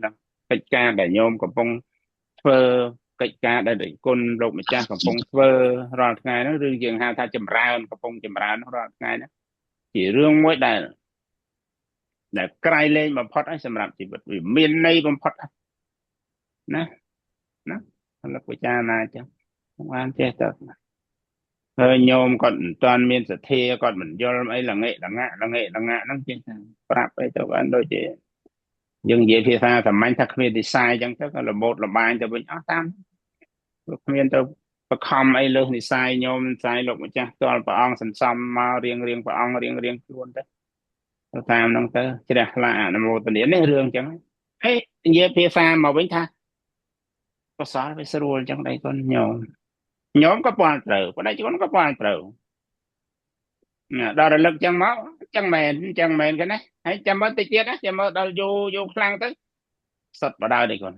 កិច្ចការដែលញោមកំពុង ធ្វើកិច្ចការដែលគុណលោកម្ចាស់កំពុងធ្វើរាល់ថ្ងៃហ្នឹងរឿងយើងហៅថាចម្រើនកំពុងចម្រើនរាល់ថ្ងៃហ្នឹងជារឿងមួយដែលក្រៃលែងបំផុតហើយសម្រាប់ជីវិតវាមានន័យបំផុតណាលោកពិចារណាចឹងបានចេះទៅហើយញោមគាត់មិនតាន់មានសទ្ធាគាត់មិនយល់អីល្ងាក់ហ្នឹងចេះតែប្រាប់អីទៅបានដូចជាយើងនិយាយភាសាសាមញ្ញថាគ្មាន design ចឹងទៅក៏លបោតលបាញទៅវិញអស់តាមគ្មានទៅបខំអីលើសនិស័យញោមនិស័យលោកម្ចាស់ទាល់ព្រះអង្គសន្សំមករៀងព្រះអង្គរៀងខ្លួនទៅតាមហ្នឹងទៅជ្រះថ្លាអនុមោទនានេះរឿងចឹងហើយនិយាយភាសាមកវិញថាកសលវាស្រួលចឹងដៃគាត់ញោមក៏ពាល់ត្រូវបដិជនក៏ពាល់ត្រូវដល់រលឹកចឹងមកចឹងមែនគេណាហើយចាំមើលតិចទៀតណាចាំមើលដល់យូរខ្លាំងទៅសុតបដៅដៃគាត់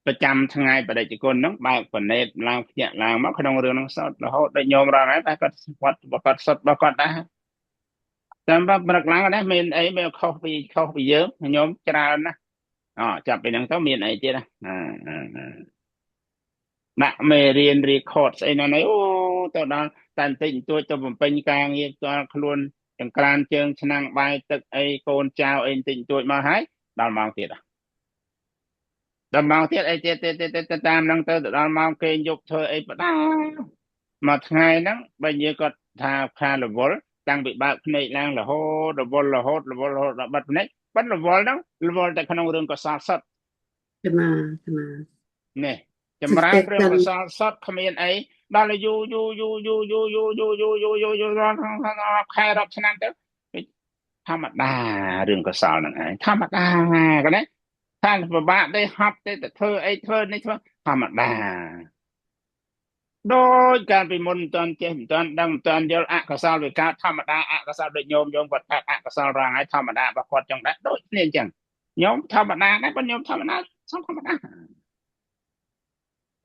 ប្រចាំថ្ងៃបដិជនហ្នឹងបើកបណេតឡើងភ្ញាក់ឡើងមកក្នុងរឿងហ្នឹងសុតរហូតដល់ញោមរងហើយតែគាត់សុតរបស់គាត់ដែរចាំបើព្រឹកឡើងដែរមានអីមានខុសពីយើងញោមច្រើនណាចាប់ពីហ្នឹងទៅមានអីទៀតណាដាក់មេរៀន record ស្អីណាអូទៅដល់តែបន្តិចបន្តួចទៅបំពេញការងារផ្ទាល់ខ្លួនចង្ក្រានជើងឆ្នាំងបាយទឹកអីកូនចៅអីបន្តិចបន្តួចមកហើយដល់ម៉ោងទៀតដល់ម៉ោងទៀតអីទៀតតាមហ្នឹងទៅដល់ម៉ោងគេងយប់ធ្វើអីបដាមួយថ្ងៃហ្នឹងបើនិយាយគាត់ថាខារវល់តាំងពីបើកភ្នែកឡើងរហូតដល់បិទភ្នែកបិទរវល់ហ្នឹងរវល់តែក្នុងរឿងកសលសុទ្ធកណានេះចម្រើនគ្រឿងកសលសុទ្ធគ្មានអីដល់យូរខែរាប់ឆ្នាំទៅធម្មតារឿងកសលហ្នឹងឯងធម្មតាកណាថាពិបាកទេហប់ទេទៅធ្វើអីធ្វើនេះធ្វើធម្មតាដោយការពីមុនមិនទាន់ចេះមិនទាន់ដឹងមិនទាន់យល់អកុសលវាកើតធម្មតាអកុសលដូចញោមគាត់កើតអកុសលរងហើយធម្មតារបស់គាត់ចឹងដែរដូចគ្នាអញ្ចឹងញោមធម្មតាដែរប៉ុន្តែញោមធម្មតាធម្មតា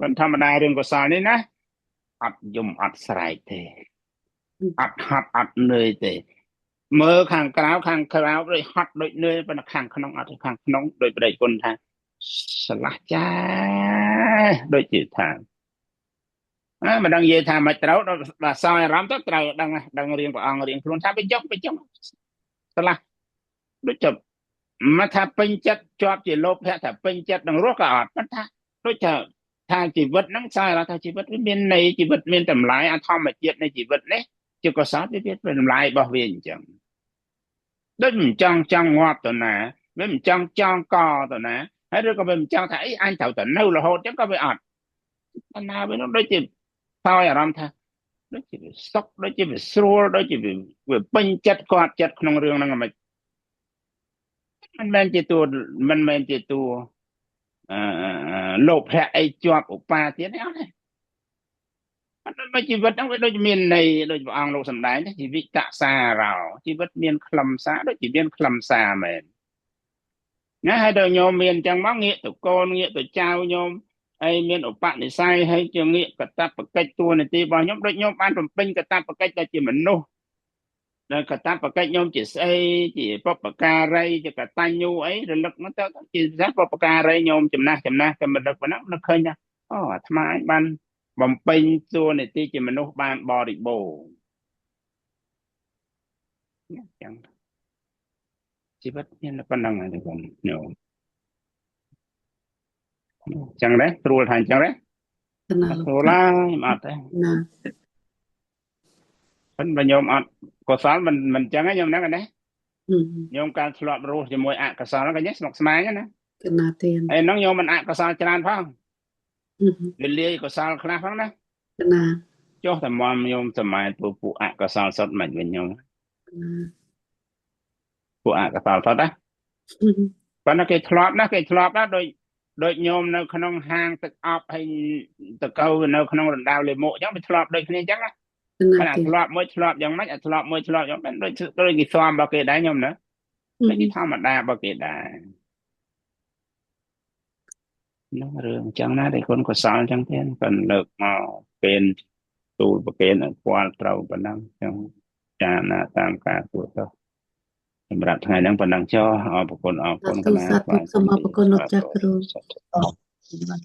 ប៉ុន្តែធម្មតារឿងកុសលនេះណាអត់យំអត់ស្រែកទេអត់ហត់អត់នឿយទេមើលខាងក្រៅដូចហត់ដូចនឿយប៉ុន្តែខាងក្នុងអត់ខាងក្នុងដូចប្រដេកគុណថាស្រឡះចាដូចជាថាមិនដឹងនិយាយថាមិនត្រូវដល់សោយអារម្មណ៍ទៅត្រូវដឹងរៀងព្រះអង្គរៀងខ្លួនថាបញ្ចុះស្រឡះដូចចប់មកថាពេញចិត្តជាប់ជាលោភៈថាពេញចិត្តនឹងរស់ក៏អត់ប៉ុន្តែដូចថាជីវិតហ្នឹងសោយថាជីវិតវាមានន័យជីវិតមានតម្លៃអធម្មជាតិនៃជីវិតនេះជាកុសលវាមានតម្លៃរបស់វាអញ្ចឹងដូចមិនចង់ងាប់ទៅណាវាមិនចង់កទៅណាហើយឬក៏វាមិនចង់ថាអីអញត្រូវតែនៅរហូតអញ្ចឹងក៏វាអត់តែណាវានោះដូចជាសោយអារម្មណ៍ថាដូចជាវាសុខដូចជាវាស្រួលដូចជាវាពេញចិត្តគាត់ចិត្តក្នុងរឿងហ្នឹងហ្មងមិនមែនជាតួលោភៈអីជាប់ឧបាទៀតទេអត់ទេអត់ដូចជីវិតហ្នឹងវាដូចមានន័យដូចព្រះអង្គលោកសម្ដែងជីវិតសារោជីវិតមានខ្លឹមសារដូចជាមានខ្លឹមសារមែនណាហើយដល់ញោមមានអញ្ចឹងមកងាកទៅកូនងាកទៅចៅញោមហើយមានឧបនិស្ស័យហើយជាងាកកតបកិច្ចតួនាទីរបស់ញោមដូចញោមបានបំពេញកតបកិច្ចដែលជាមនុស្សដែលកតបកិច្ចញោមជាស្អីជាបុព្វការីជាកតញ្ញូអីរលឹកមកទៅជាបុព្វការីញោមចំណាស់តែមិនដឹកប៉ុណ្ណឹងនឹកឃើញថាអាត្មាឯងបានបំពេញតួនាទីជាមនុស្សបានបរិបូរណ៍ចឹងជីវិតមានប៉ុណ្ណឹងហើយបងញោមចឹងដែរស្រួលថាអញ្ចឹងដែរស្រួលឡើយអត់ទេណាប៉ុន្តែញោមអត់កុសលមិនអញ្ចឹងទេញោមហ្នឹងណាញោមការធ្លាប់រស់ជាមួយអកុសលក៏ញ៉េះស្មុកស្មាញណាកណាទៀនហើយហ្នឹងញោមមិនអកុសលច្រើនផងវាលាយកុសលខ្លះផងណាកណាចុះតែមកញោមសម័យពួកអកុសលសុទ្ធមិនវិញញោមពួកអកុសលសុទ្ធណាប៉ុន្តែគេធ្លាប់ណាដូចញោមនៅក្នុងហាងទឹកអប់ហើយតកៅនៅក្នុងរណ្ដៅលេមកអញ្ចឹងវាធ្លាប់ដូចគ្នាអញ្ចឹងណាតែធ្លាប់មួយធ្លាប់យ៉ាងម៉េចធ្លាប់មួយធ្លាប់យ៉ាងម៉េចដូចគេស្មរបស់គេដែរញោមណាដូចជាធម្មតារបស់គេដែរនោះរឿងអញ្ចឹងណាដែលគុណកុសលអញ្ចឹងទេប៉ុន្តែលើកមកពេលទូលប្រគេនឲ្យពាល់ត្រូវប៉ុណ្ណឹងអញ្ចឹងចាណាតាមការទូទៅ សម្រាប់ថ្ងៃហ្នឹងប៉ុណ្ណឹងចុះអរគុណ សា ក ធុ ណា សាធុ បាទ សូមអរគុណលោកចាស់គ្រូ សាធុ អរគុណ